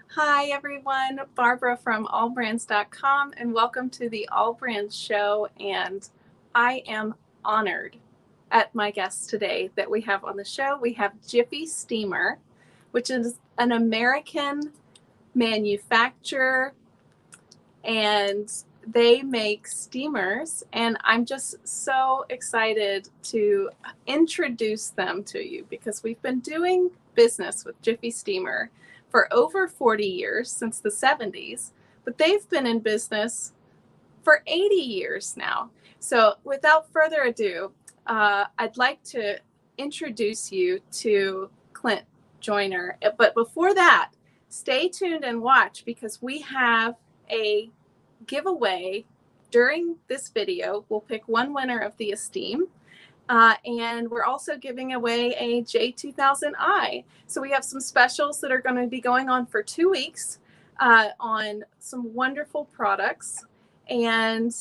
Hi, everyone. Barbara from Allbrands.com, and welcome to the Allbrands show. And I am honored at my guests today that we have on the show. We have Jiffy Steamer, which is an American manufacturer, and they make steamers. And I'm just so excited to introduce them to you because we've been doing business with Jiffy Steamer for over 40 years, since the 70s, but they've been in business for 80 years now. So without further ado, I'd like to introduce you to Clint Joyner. But before that, stay tuned and watch, because we have a giveaway during this video. We'll pick one winner of the Esteem. And we're also giving away a J2000i. So we have some specials that are going to be going on for 2 weeks on some wonderful products. And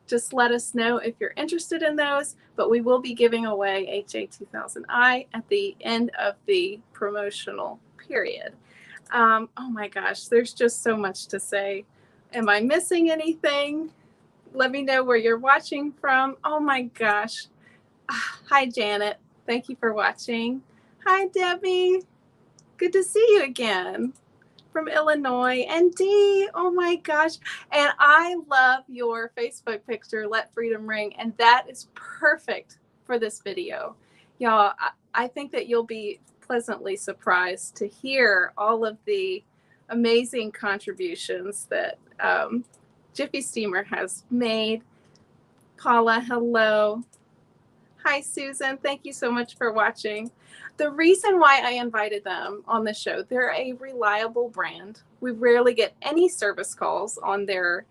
just let us know if you're interested in those. But we will be giving away a J2000i at the end of the promotional period. Oh my gosh, there's just so much to say. Am I missing anything? Let me know where you're watching from. Oh my gosh. Hi, Janet. Thank you for watching. Hi, Debbie. Good to see you again from Illinois. And Dee, oh my gosh. And I love your Facebook picture, Let Freedom Ring. And that is perfect for this video. Y'all, I think that you'll be pleasantly surprised to hear all of the amazing contributions that Jiffy Steamer has made. Paula, hello. Hi, Susan. Thank you so much for watching. The reason why I invited them on the show, they're a reliable brand. We rarely get any service calls on their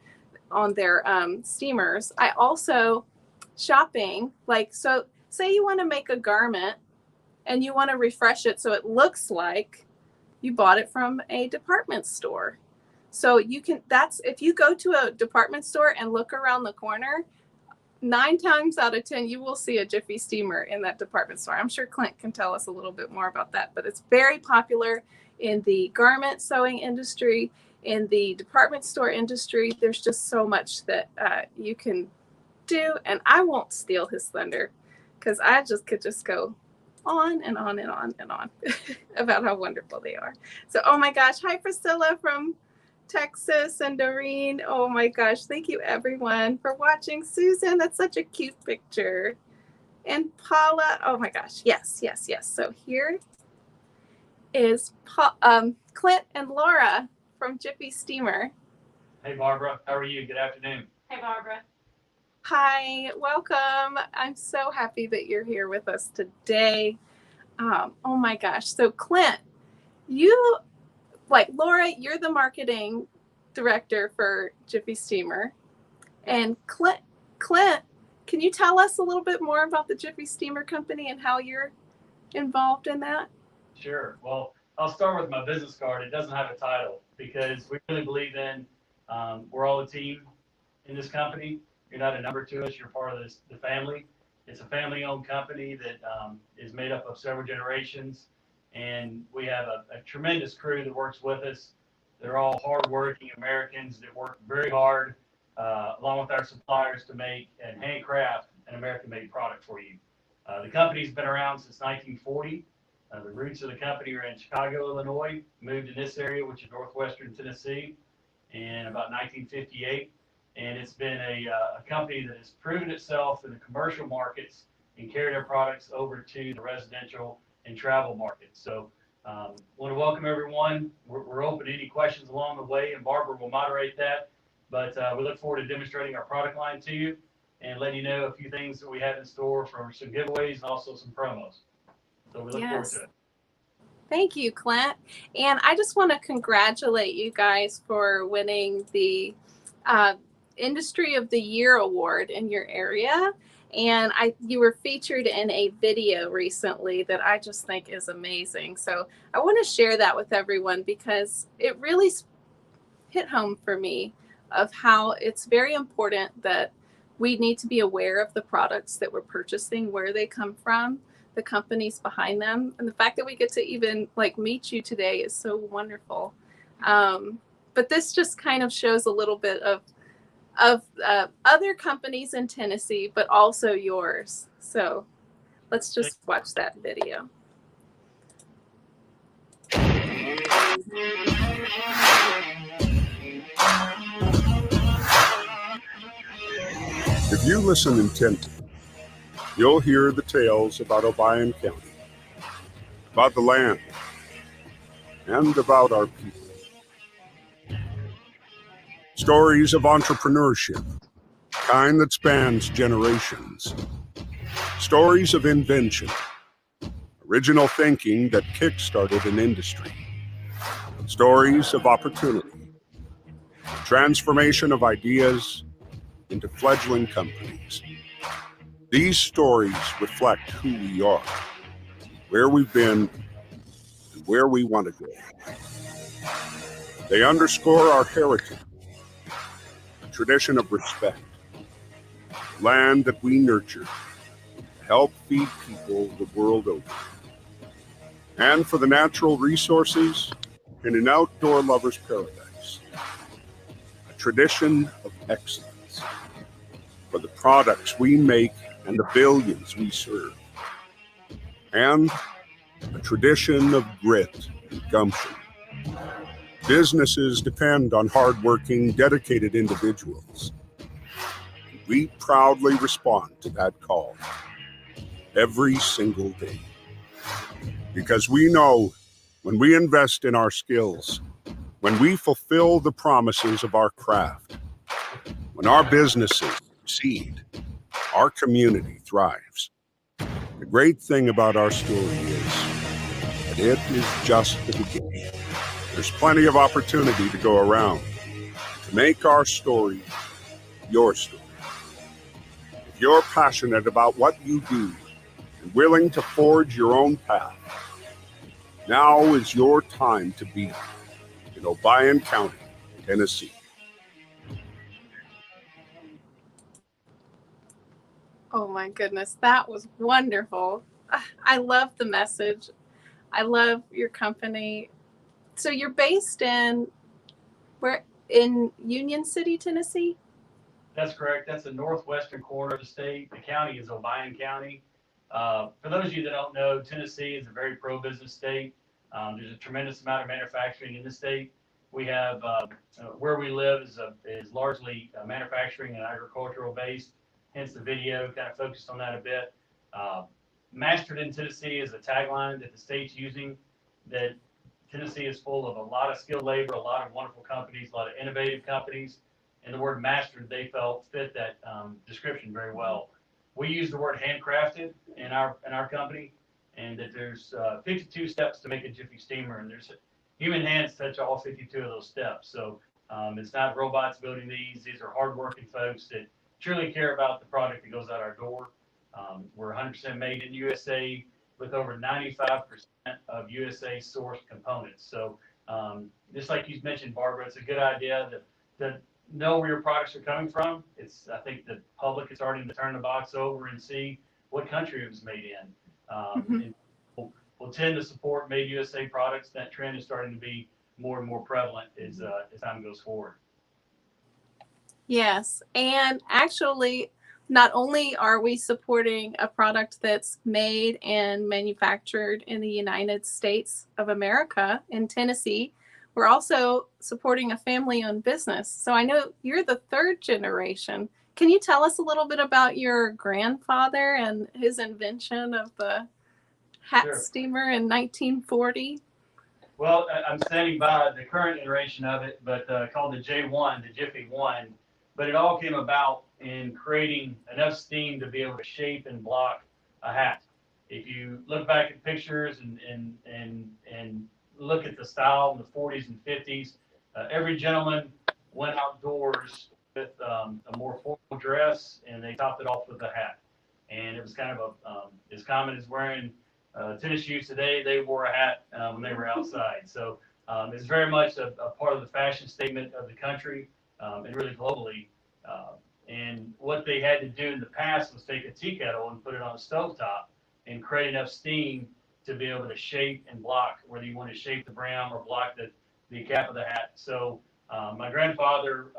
steamers. I also shopping, so say you want to make a garment and you want to refresh it so it looks like you bought it from a department store. So you can, if you go to a department store and look around the corner, 9 times out of 10, you will see a Jiffy Steamer in that department store. I'm sure Clint can tell us a little bit more about that, but it's very popular in the garment sewing industry, in the department store industry. There's just so much that you can do, and I won't steal his thunder because I could just go on and on and on and on about how wonderful they are. So, oh my gosh, hi Priscilla from Texas and Doreen. Oh my gosh, thank you everyone for watching. Susan, that's such a cute picture. And Paula, oh my gosh, yes. So here is Clint and Laura from Jiffy Steamer. Hey Barbara, how are you? Good afternoon. Hey Barbara. Hi, welcome. I'm so happy that you're here with us today. Oh my gosh. So Clint, you, like Laura, you're the marketing director for Jiffy Steamer. And Clint, can you tell us a little bit more about the Jiffy Steamer company and how you're involved in that? Sure. Well, I'll start with my business card. It doesn't have a title because we really believe in we're all a team in this company. You're not a number to us. You're part of the family. It's a family-owned company that is made up of several generations, and we have a tremendous crew that works with us. They're all hardworking Americans that work very hard, along with our suppliers, to make and handcraft an American-made product for you. The company's been around since 1940. The roots of the company are in Chicago, Illinois. Moved in this area, which is northwestern Tennessee, in about 1958. And it's been a company that has proven itself in the commercial markets and carried our products over to the residential and travel markets. So want to welcome everyone. We're open to any questions along the way, and Barbara will moderate that. But we look forward to demonstrating our product line to you and letting you know a few things that we have in store for some giveaways and also some promos. So we look forward to it. Thank you, Clint. And I just want to congratulate you guys for winning the Industry of the Year award in your area. And you were featured in a video recently that I just think is amazing. So I want to share that with everyone because it really hit home for me of how it's very important that we need to be aware of the products that we're purchasing, where they come from, the companies behind them. And the fact that we get to even meet you today is so wonderful. But this just kind of shows a little bit of other companies in Tennessee, but also yours. So let's just watch that video. If you listen intently, you'll hear the tales about Obion County, about the land, and about our people. Stories of entrepreneurship, kind that spans generations. Stories of invention, original thinking that kick-started an industry. Stories of opportunity, transformation of ideas into fledgling companies. These stories reflect who we are, where we've been, and where we want to go. They underscore our heritage, a tradition of respect, land that we nurture to help feed people the world over. And for the natural resources in an outdoor lover's paradise, a tradition of excellence for the products we make and the billions we serve, and a tradition of grit and gumption. Businesses depend on hardworking, dedicated individuals. We proudly respond to that call every single day. Because we know when we invest in our skills, when we fulfill the promises of our craft, when our businesses succeed, our community thrives. The great thing about our story is that it is just the beginning. There's plenty of opportunity to go around to make our story your story. If you're passionate about what you do and willing to forge your own path, now is your time to be in Obion County, Tennessee. Oh my goodness, that was wonderful. I love the message. I love your company. So you're based in Union City, Tennessee? That's correct. That's the northwestern corner of the state. The county is Obion County. For those of you that don't know, Tennessee is a very pro-business state. There's a tremendous amount of manufacturing in the state. We have where we live is largely manufacturing and agricultural based. Hence the video kind of focused on that a bit. Mastered in Tennessee is a tagline that the state's using. That Tennessee is full of a lot of skilled labor, a lot of wonderful companies, a lot of innovative companies, and the word mastered they felt fit that description very well. We use the word handcrafted in our company, and that there's 52 steps to make a Jiffy Steamer, and there's human hands touch all 52 of those steps. So it's not robots building these. These are hardworking folks that truly care about the product that goes out our door. We're 100% made in USA with over 95% of USA sourced components. So just like you mentioned, Barbara, it's a good idea to know where your products are coming from. I think the public is starting to turn the box over and see what country it was made in. And we'll tend to support made USA products. That trend is starting to be more and more prevalent as time goes forward. Yes, and actually, not only are we supporting a product that's made and manufactured in the United States of America in Tennessee, we're also supporting a family-owned business. So I know you're the third generation. Can you tell us a little bit about your grandfather and his invention of the Hat Steamer in 1940? Well, I'm standing by the current iteration of it, but called the J1, the Jiffy 1. But it all came about in creating enough steam to be able to shape and block a hat. If you look back at pictures and look at the style in the 40s and 50s, every gentleman went outdoors with a more formal dress, and they topped it off with a hat. And it was kind of as common as wearing tennis shoes today. They wore a hat when they were outside. So it's very much a part of the fashion statement of the country and really globally. And what they had to do in the past was take a tea kettle and put it on a stovetop and create enough steam to be able to shape and block, whether you want to shape the brim or block the cap of the hat. So my grandfather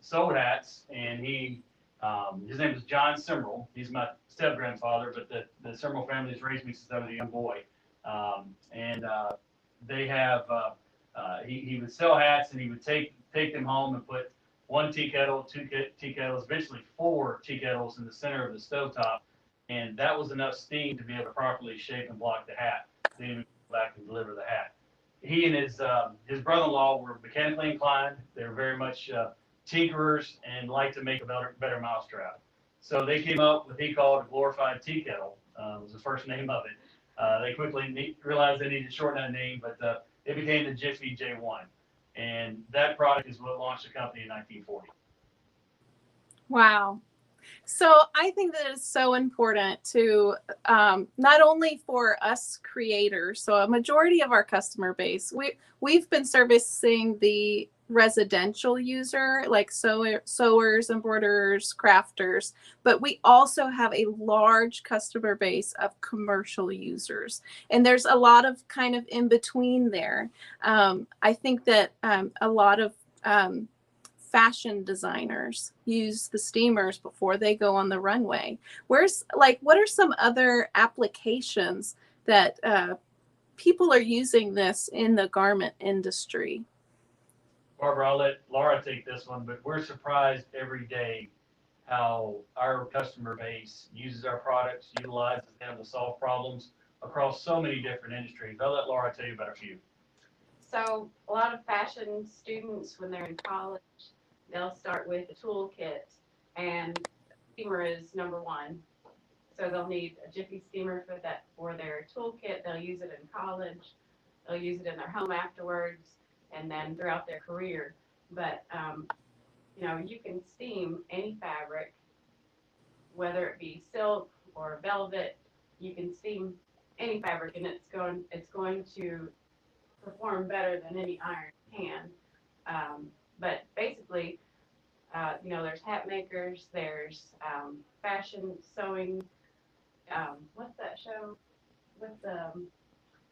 sewed hats, and his name was John Simmerl. He's my step grandfather, but the Simmerl family has raised me since I was a young boy. And they have he would sell hats, and he would take them home and put one tea kettle, two tea kettles, eventually four tea kettles in the center of the stovetop, and that was enough steam to be able to properly shape and block the hat. Then he would go back and deliver the hat. He and his brother-in-law were mechanically inclined. They were very much tinkerers and liked to make a better mousetrap. So they came up with what he called a glorified tea kettle. Was the first name of it. They quickly realized they needed to shorten that name, but it became the Jiffy J1. And that product is what launched the company in 1940. Wow. So I think that it's so important to not only for us creators. So a majority of our customer base, we've been servicing the residential user, like sewers, embroiderers, crafters, but we also have a large customer base of commercial users, and there's a lot of kind of in between there. I think that a lot of fashion designers use the steamers before they go on the runway. What are some other applications that people are using this in the garment industry? Barbara, I'll let Laura take this one, but we're surprised every day how our customer base uses our products, utilizes them to solve problems across so many different industries. I'll let Laura tell you about a few. So a lot of fashion students, when they're in college, they'll start with a toolkit, and steamer is number one. So they'll need a Jiffy steamer for their toolkit. They'll use it in college. They'll use it in their home afterwards, and then throughout their career. But you can steam any fabric, whether it be silk or velvet. You can steam any fabric, and it's going to perform better than any iron can. But basically, there's hat makers, there's fashion sewing. What's that show with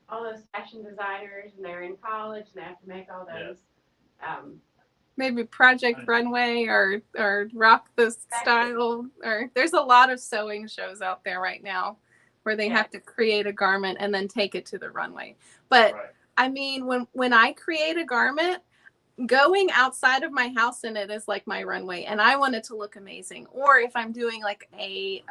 all those fashion designers, and they're in college and they have to make all those. Maybe Project Runway or Rock the Style, or there's a lot of sewing shows out there right now where they have to create a garment and then take it to the runway. But I mean, when I create a garment, going outside of my house in it is like my runway, and I want it to look amazing. Or if I'm doing like a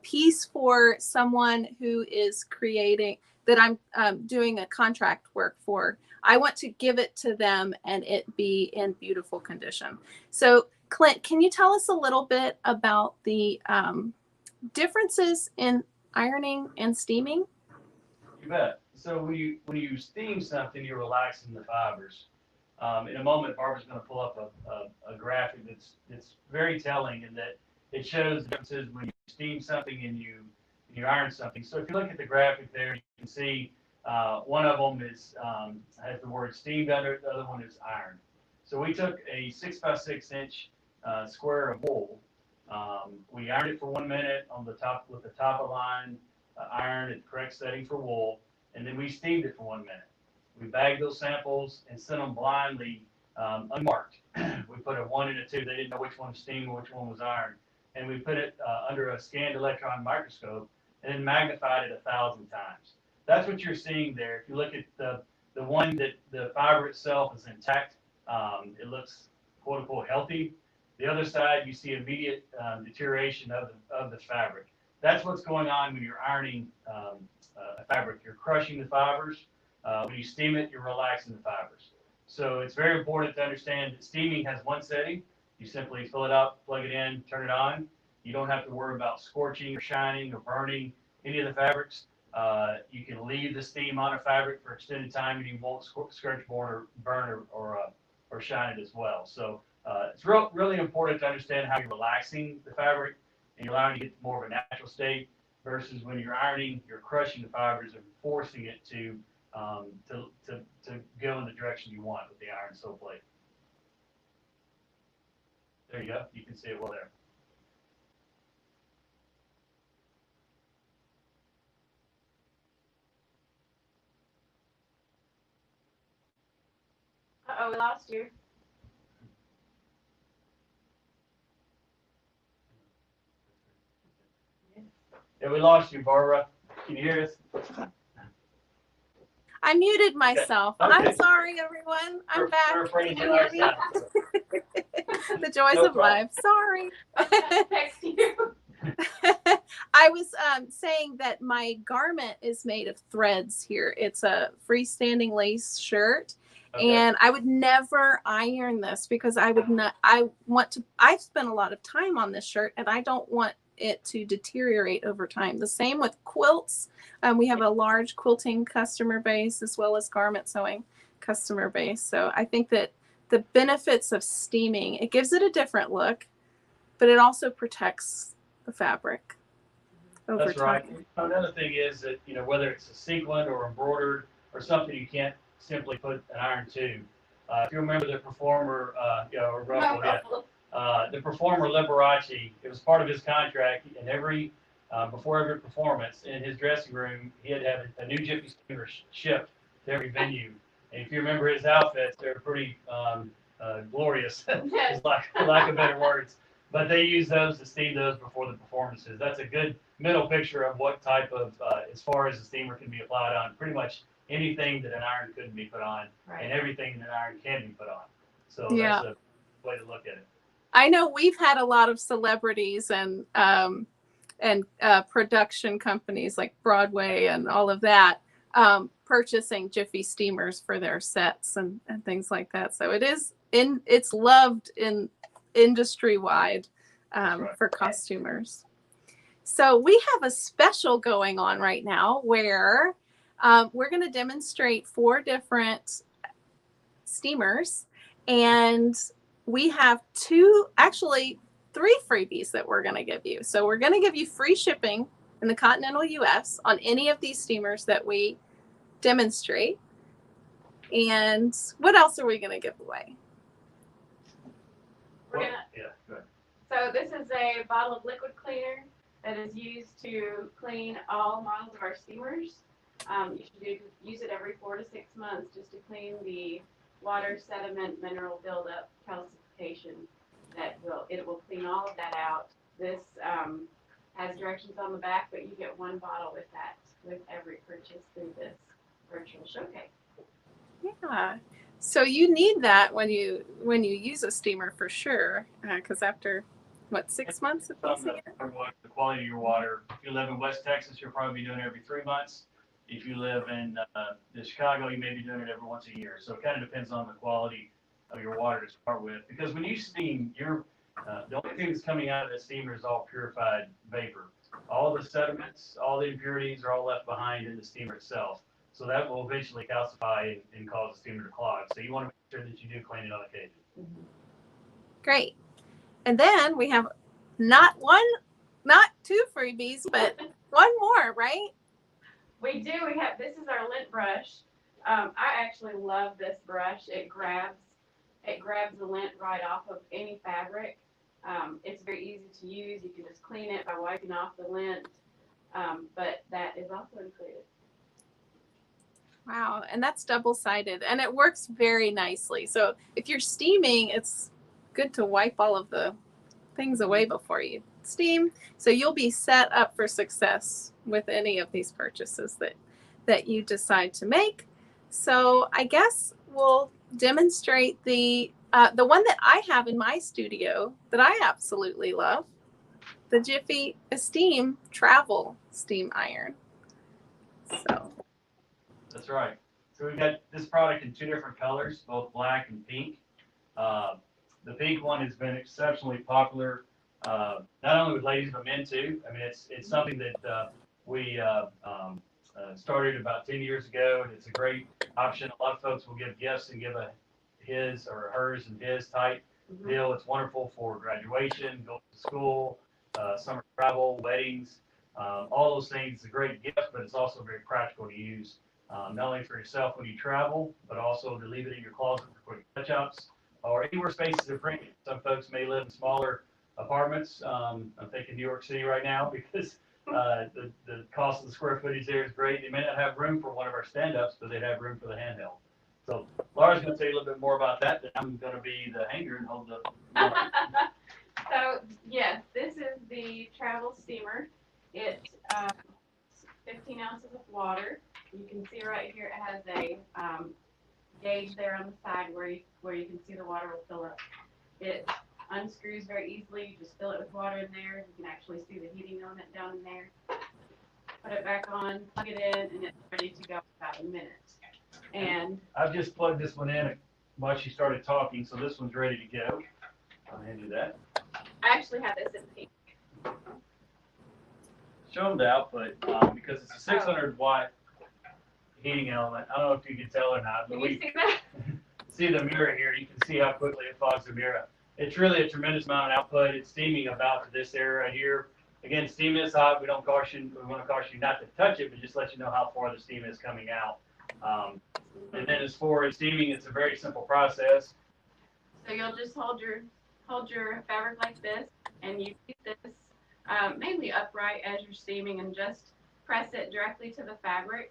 piece for someone who is creating that I'm doing a contract work for, I want to give it to them and it be in beautiful condition. So Clint, can you tell us a little bit about the differences in ironing and steaming? You bet. So when you steam something, you're relaxing the fibers. In a moment, Barbara's going to pull up a graphic that's very telling in that it shows the differences when you steam something and you iron something. So if you look at the graphic there, you can see one of them has the word steamed under it, the other one is ironed. So we took a 6x6 inch square of wool. We ironed it for 1 minute on the top with the top of line iron at the correct setting for wool, and then we steamed it for 1 minute. We bagged those samples and sent them blindly, unmarked. We put a 1 and a 2. They didn't know which one was steam or which one was iron. And we put it under a scanned electron microscope and then magnified it 1,000 times. That's what you're seeing there. If you look at the one that the fiber itself is intact, it looks quote unquote healthy. The other side, you see immediate deterioration of the fabric. That's what's going on when you're ironing a fabric. You're crushing the fibers. When you steam it, you're relaxing the fibers. So it's very important to understand that steaming has one setting. You simply fill it up, plug it in, turn it on. You don't have to worry about scorching or shining or burning any of the fabrics. You can leave the steam on a fabric for extended time, and you won't scorch, burn, or shine it as well. So it's really important to understand how you're relaxing the fabric and you're allowing it to get more of a natural state versus when you're ironing, you're crushing the fibers and forcing it to go in the direction you want with the iron sew plate. There you go. You can see it well there. Oh, we lost you. Yeah, we lost you, Barbara. Can you hear us? I muted myself. Okay. I'm sorry, everyone. I'm back. We're afraid Can to you hear me? The joys No of problem. life. Sorry. Text you. I was saying that my garment is made of threads here. It's a freestanding lace shirt. Okay. And I would never iron this because I spent a lot of time on this shirt and I don't want it to deteriorate over time. The same with quilts. We have a large quilting customer base as well as garment sewing customer base. So I think that the benefits of steaming, it gives it a different look, but it also protects the fabric over That's time. right. Another thing is that, whether it's a sequin or embroidered or something you can't simply put an iron to. If you remember the performer, or Russell, the performer Liberace, it was part of his contract, and before every performance in his dressing room, he had to have a new Jiffy Steamer shipped to every venue. And if you remember his outfits, they're pretty glorious, lack of better words. But they use those to steam those before the performances. That's a good middle picture of what type of, as far as the steamer can be applied on, pretty much anything that an iron couldn't be put on, and everything that an iron can be put on. So Yeah. That's a way to look at it. I know we've had a lot of celebrities and production companies like Broadway and all of that purchasing Jiffy Steamers for their sets and things like that. So it's loved in industry wide for costumers. So we have a special going on right now where we're going to demonstrate 4 different steamers, and we have 3 freebies that we're going to give you. So we're going to give you free shipping in the continental US on any of these steamers that we demonstrate. And what else are we going to give away? We're gonna, Yeah, go ahead. so this is a bottle of liquid cleaner that is used to clean all models of our steamers. You should use it every 4 to 6 months just to clean the water, sediment, mineral buildup, calcification. It will clean all of that out. This has directions on the back, but you get 1 bottle with every purchase through this virtual showcase. Yeah. So you need that when you use a steamer for sure, because after 6 months of using it? The quality of your water. If you live in West Texas, you'll probably be doing it every 3 months. If you live in Chicago, you may be doing it every once a year. So it kind of depends on the quality of your water to start with. Because when you steam, the only thing that's coming out of the steamer is all purified vapor. All the sediments, all the impurities are all left behind in the steamer itself. So that will eventually calcify and cause the steamer to clog. So you want to make sure that you do clean it on occasion. Mm-hmm. Great. And then we have not 2 freebies, but 1 more, right? We do. This is our lint brush. I actually love this brush. It grabs the lint right off of any fabric. It's very easy to use. You can just clean it by wiping off the lint. But that is also included. Wow, and that's double-sided, and it works very nicely. So if you're steaming, it's good to wipe all of the things away before you steam. So you'll be set up for success with any of these purchases that you decide to make. So I guess we'll demonstrate the one that I have in my studio that I absolutely love, the Jiffy Esteam Travel Steam Iron. So. That's right. So we've got this product in 2 different colors, both black and pink. The pink one has been exceptionally popular, not only with ladies but men too. I mean, it's something that we started about 10 years ago, and it's a great option. A lot of folks will give gifts and give a his or hers and his type deal. It's wonderful for graduation, going to school, summer travel, weddings, all those things. It's a great gift, but it's also very practical to use. Not only for yourself when you travel, but also to leave it in your closet for quick touch-ups or anywhere spaces are printed. Some folks may live in smaller apartments. I'm thinking New York City right now because the cost of the square footage there is great. They may not have room for one of our stand-ups, but they'd have room for the handheld. So Laura's going to tell you a little bit more about that. Then I'm going to be the hanger and hold the. So yes, this is the travel steamer. It's 15 ounces of water. You can see right here it has a gauge there on the side where you can see the water will fill up. It unscrews very easily. You just fill it with water in there. You can actually see the heating element down in there. Put it back on, plug it in, and it's ready to go in about a minute. And I've just plugged this one in while she started talking, so this one's ready to go. I'll hand you that. I actually have this in pink. Show them the output because it's a 600 watt heating element. I don't know if you can tell or not, but Can we you see that? see the mirror here. You can see how quickly it fogs the mirror. It's really a tremendous amount of output. It's steaming about to this area right here. Again, steam is hot. We want to caution you not to touch it, but just let you know how far the steam is coming out. And then as far as steaming, it's a very simple process. So you'll just hold your fabric like this, and you keep this mainly upright as you're steaming, and just press it directly to the fabric.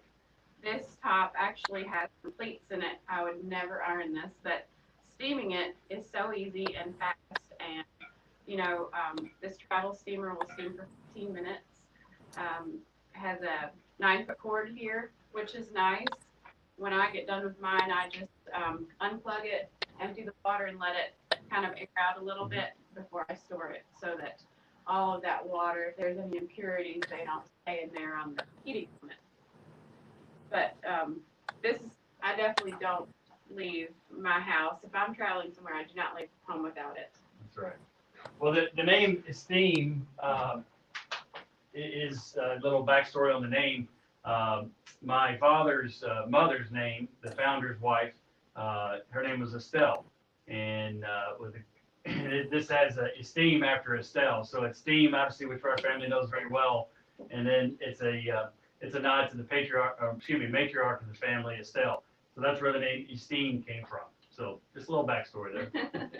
This top actually has some pleats in it. I would never iron this, but steaming it is so easy and fast. And this travel steamer will steam for 15 minutes. Has a 9-foot cord here, which is nice. When I get done with mine, I just unplug it, empty the water, and let it kind of air out a little bit before I store it, so that all of that water, if there's any impurities, they don't stay in there on the heating element. But I definitely don't leave my house. If I'm traveling somewhere, I do not leave home without it. That's right. Well, the name Esteem is a little backstory on the name. My father's mother's name, the founder's wife, her name was Estelle, and this has Esteem after Estelle. So Esteem, obviously, which our family knows very well, and then it's a nod to the matriarch of the family, Estelle. So that's where the name Esteem came from. So just a little backstory there.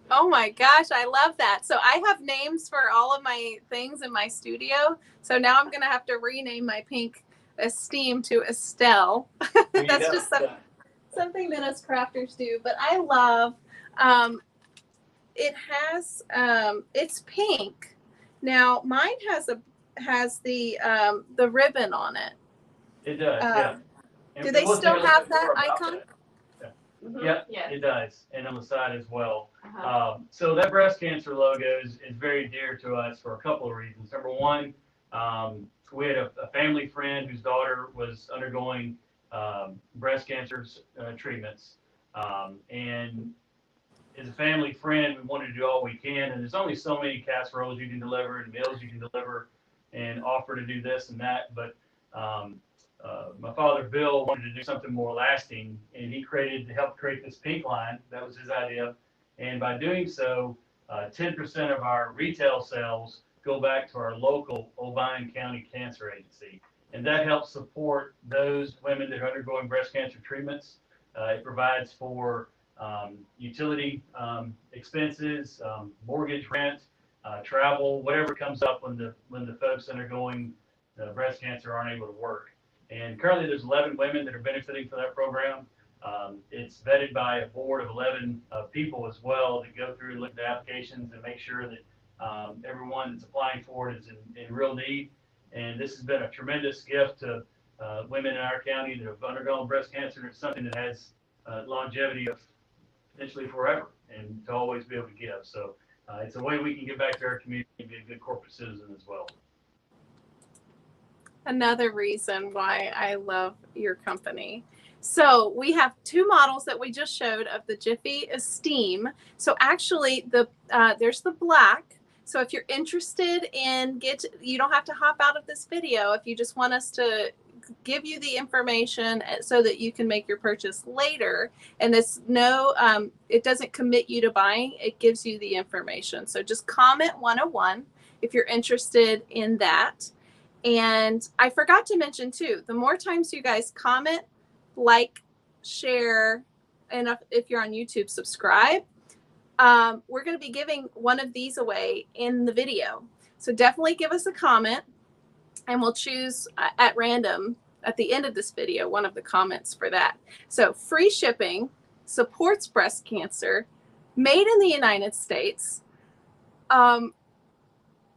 Oh my gosh, I love that. So I have names for all of my things in my studio. So now I'm going to have to rename my pink Esteem to Estelle. That's just something that us crafters do. But I love, it has, it's pink. Now mine has the ribbon on it. It does, yeah. Do they still have that icon? Yeah, Yes. it does, and on the side as well. Uh-huh. So that breast cancer logo is very dear to us for a couple of reasons. Number one, we had a family friend whose daughter was undergoing breast cancer treatments, and as a family friend, we wanted to do all we can. And there's only so many casseroles you can deliver and meals you can deliver and offer to do this and that, but my father, Bill, wanted to do something more lasting, and he helped create this pink line. That was his idea. And by doing so, 10% of our retail sales go back to our local Obion County Cancer Agency. And that helps support those women that are undergoing breast cancer treatments. It provides for utility expenses, mortgage rent, travel, whatever comes up when the folks undergoing breast cancer aren't able to work. And currently there's 11 women that are benefiting from that program. It's vetted by a board of 11 people as well that go through and look at the applications and make sure that everyone that's applying for it is in real need. And this has been a tremendous gift to women in our county that have undergone breast cancer. And it's something that has longevity of potentially forever and to always be able to give. So it's a way we can give back to our community and be a good corporate citizen as well. Another reason why I love your company. So we have two models that we just showed of the Jiffy Esteem. So actually there's the black. So if you're interested in you don't have to hop out of this video if you just want us to give you the information so that you can make your purchase later. And it's it doesn't commit you to buying, it gives you the information. So just comment 101 if you're interested in that. And I forgot to mention too, the more times you guys comment, like, share, and if you're on YouTube, subscribe, we're going to be giving one of these away in the video. So definitely give us a comment and we'll choose at random at the end of this video, one of the comments for that. So free shipping, supports breast cancer, made in the United States.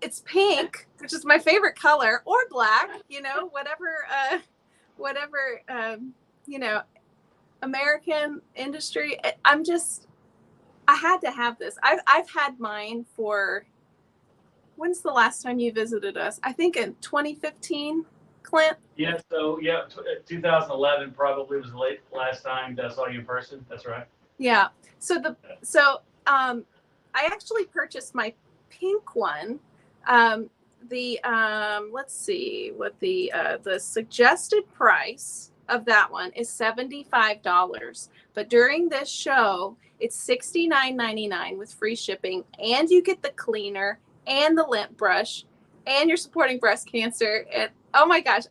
It's pink, which is my favorite color, or black, you know, whatever, you know, American industry. I had to have this. I've had mine for, when's the last time you visited us? I think in 2015, Clint. Yeah. So yeah, 2011 probably was the last time that I saw you in person. That's right. Yeah. So I actually purchased my pink one. Let's see what the suggested price of that one is $75. But during this show, it's $69.99 with free shipping, and you get the cleaner and the lint brush, and you're supporting breast cancer. And oh my gosh,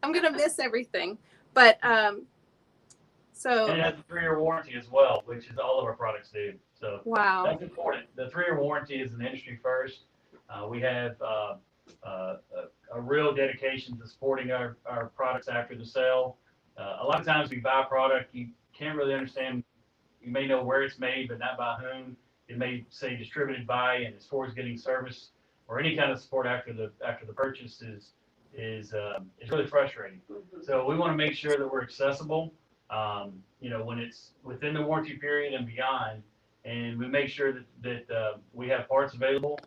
I'm gonna miss everything. But so And it has a 3-year warranty as well, which is all of our products do. So wow, that's important. The 3-year warranty is an industry first. We have a real dedication to supporting our products after the sale. A lot of times we buy a product, you can't really understand. You may know where it's made, but not by whom. It may say distributed by, and as far as getting service or any kind of support after the purchase is really frustrating. Mhm. So we want to make sure that we're accessible. You know, when it's within the warranty period and beyond, and we make sure that we have parts available.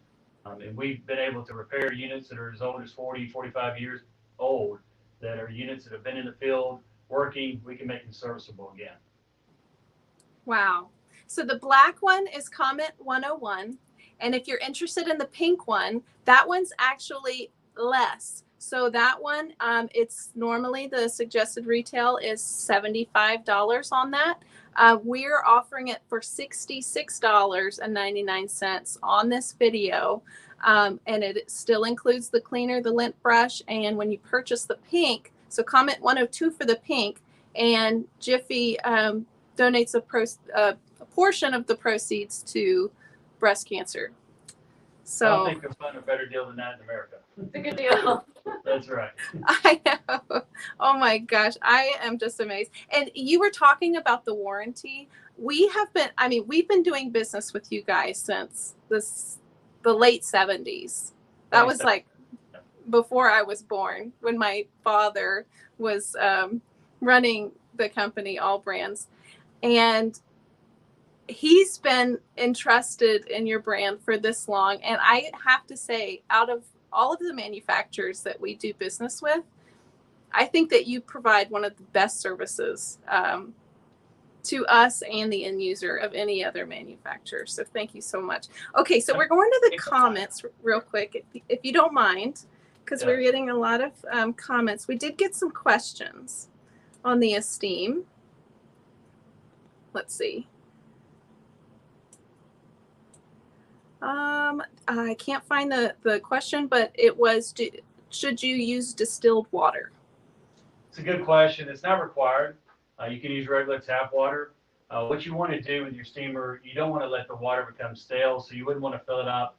And we've been able to repair units that are as old as 40, 45 years old, that are units that have been in the field working. We can make them serviceable again. wow. So the black one is Comment 101. And if you're interested in the pink one, that one's actually less. So that one, it's normally the suggested retail is $75 on that. We're offering it for $66.99 on this video. And it still includes the cleaner, the lint brush. And when you purchase the pink, so Comment 102 for the pink, and Jiffy donates a portion of the proceeds to breast cancer. So I don't think you'll find a better deal than that in America. It's a good deal. That's right. I know. Oh my gosh. I am just amazed. And you were talking about the warranty. We've been doing business with you guys since the late 70s. That was like before I was born, when my father was running the company Allbrands. And he's been entrusted in your brand for this long. And I have to say, out of all of the manufacturers that we do business with, I think that you provide one of the best services to us and the end user of any other manufacturer. So thank you so much. Okay, so we're going to the comments real quick, if you don't mind, because we're getting a lot of comments. We did get some questions on the Esteem. Let's see. I can't find the question, but it was, should you use distilled water? It's a good question. It's not required. You can use regular tap water. What you want to do with your steamer, you don't want to let the water become stale, so you wouldn't want to fill it up,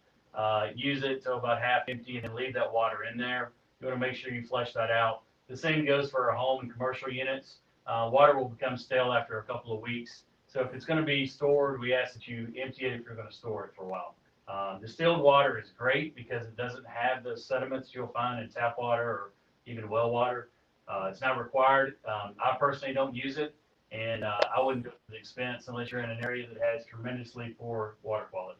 use it till about half empty, and then leave that water in there. You want to make sure you flush that out. The same goes for our home and commercial units. Water will become stale after a couple of weeks. So if it's going to be stored, we ask that you empty it if you're going to store it for a while. Distilled water is great because it doesn't have the sediments you'll find in tap water or even well water. It's not required. I personally don't use it, and I wouldn't go to the expense unless you're in an area that has tremendously poor water quality.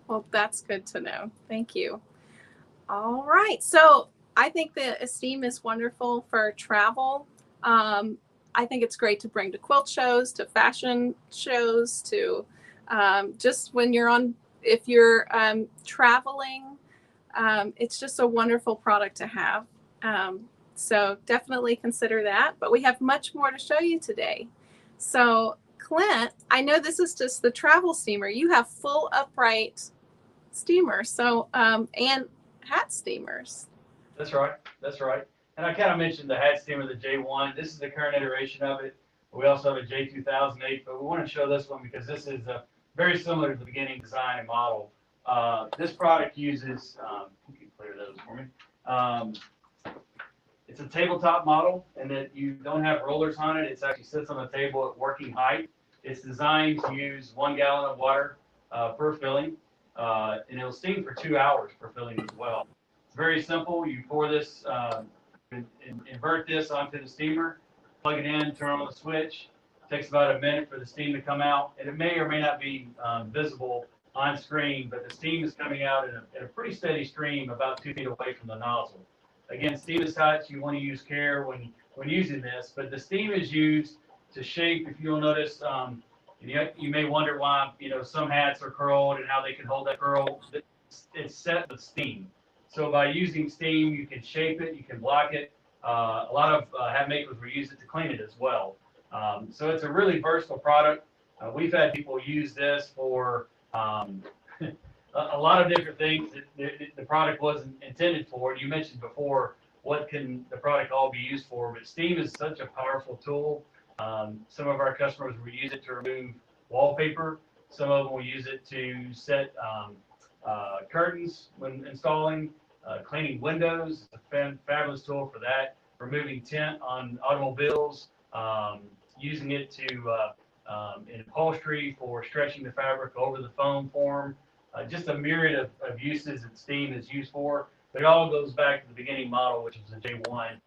Well, that's good to know. Thank you. All right. So I think the Esteem is wonderful for travel. I think it's great to bring to quilt shows, to fashion shows, to just when you're if you're traveling, it's just a wonderful product to have. So definitely consider that. But we have much more to show you today. So Clint, I know this is just the travel steamer. You have full upright steamers, so and hat steamers. That's right. That's right. And I kind of mentioned the hat steamer, the J1. This is the current iteration of it. We also have a J2008, but we want to show this one because this is very similar to the beginning design and model. This product uses, you can clear those for me. It's a tabletop model, and that you don't have rollers on it. It actually sits on the table at working height. It's designed to use 1 gallon of water per filling, and it'll steam for 2 hours per filling as well. It's very simple. You pour this, invert this onto the steamer, plug it in, turn on the switch. It takes about a minute for the steam to come out, and it may or may not be visible on screen, but the steam is coming out in a pretty steady stream about 2 feet away from the nozzle. Again, steam is hot, so you want to use care when using this, but the steam is used to shape. If you'll notice, you may wonder why, some hats are curled and how they can hold that curl. It's set with steam. So by using steam, you can shape it, you can block it. A lot of hat makers will use it to clean it as well. So it's a really versatile product. We've had people use this for a lot of different things that the product wasn't intended for. You mentioned before, what can the product all be used for? But steam is such a powerful tool. Some of our customers will use it to remove wallpaper. Some of them will use it to set curtains when installing, cleaning windows. It's a fabulous tool for that. Removing tint on automobiles, using it to in upholstery for stretching the fabric over the foam form. Just a myriad of uses that steam is used for. But it all goes back to the beginning model, which is the J1,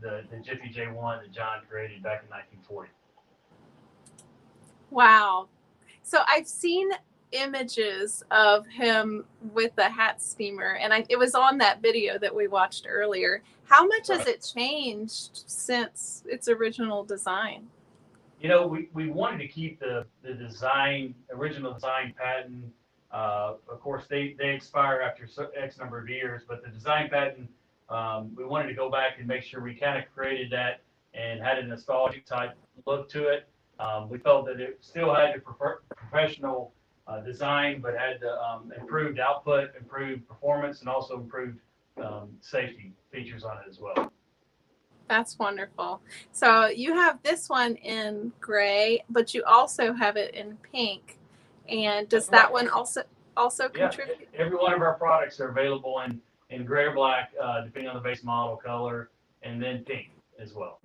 the Jiffy J1 that John created back in 1940. Wow. So I've seen images of him with the hat steamer, and it was on that video that we watched earlier. How much has it changed since its original design? We wanted to keep the original design patent. Of course, they expire after X number of years, but the design patent, we wanted to go back and make sure we kind of created that and had a nostalgic type look to it. We felt that it still had the professional design, but had the improved output, improved performance, and also improved safety features on it as well. That's wonderful. So you have this one in gray, but you also have it in pink. And does that one also contribute? Every one of our products are available in gray or black, depending on the base model color, and then pink as well.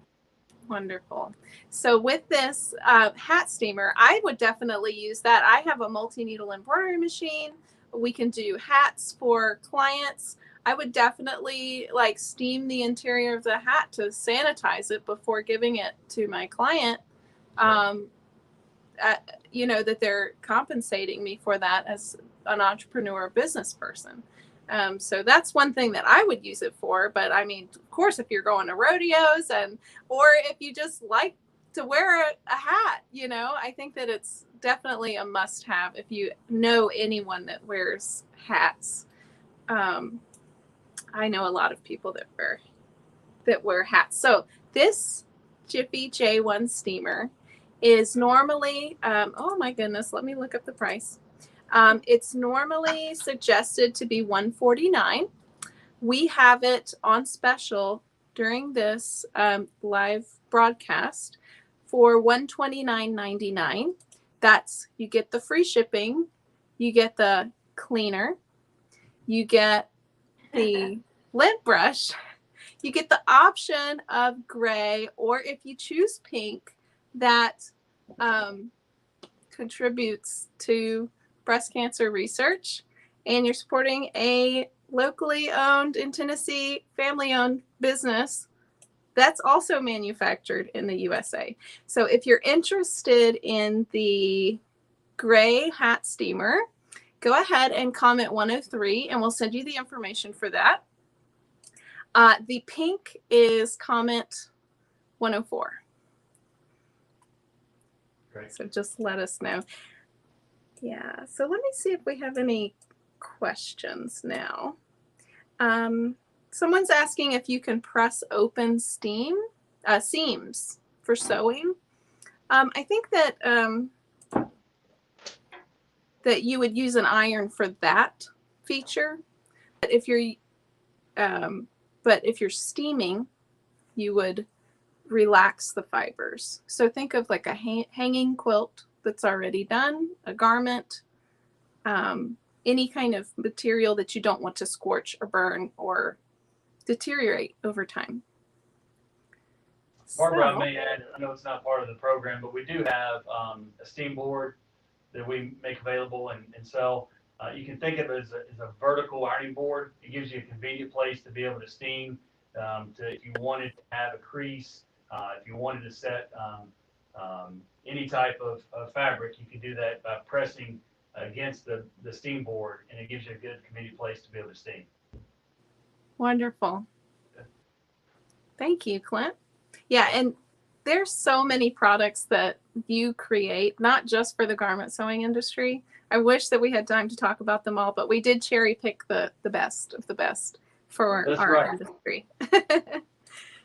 Wonderful. So with this hat steamer, I would definitely use that. I have a multi-needle embroidery machine. We can do hats for clients. I would definitely steam the interior of the hat to sanitize it before giving it to my client. That they're compensating me for that as an entrepreneur business person. So that's one thing that I would use it for. But I mean, of course, if you're going to rodeos or if you just like to wear a hat, I think that it's definitely a must have if you know anyone that wears hats. I know a lot of people that wear hats. So this Jiffy J1 steamer is normally, oh my goodness, let me look up the price. It's normally suggested to be $149. We have it on special during this live broadcast for $129.99. That's, you get the free shipping, you get the cleaner, you get the lint brush, you get the option of gray, or if you choose pink, that contributes to breast cancer research, and you're supporting a locally owned in Tennessee, family-owned business that's also manufactured in the USA. So if you're interested in the gray hat steamer, go ahead and comment 103 and we'll send you the information for that. The pink is comment 104. Great. So just let us know. Yeah, so let me see if we have any questions now. Someone's asking if you can press open seams for sewing. I think that that you would use an iron for that feature. But if you're steaming, you would relax the fibers. So think of like a hanging quilt that's already done, a garment, any kind of material that you don't want to scorch or burn or deteriorate over time. Barbara, I So- may add, I know it's not part of the program, but we do have a steam board that we make available and sell. You can think of it as a vertical ironing board. It gives you a convenient place to be able to steam. If you wanted to have a crease, if you wanted to set any type of fabric, you can do that by pressing against the steam board, and it gives you a good convenient place to be able to steam. Wonderful. Thank you, Clint. Yeah, and there's so many products that you create, not just for the garment sewing industry. I wish that we had time to talk about them all, but we did cherry pick the best of the best for That's our right. industry.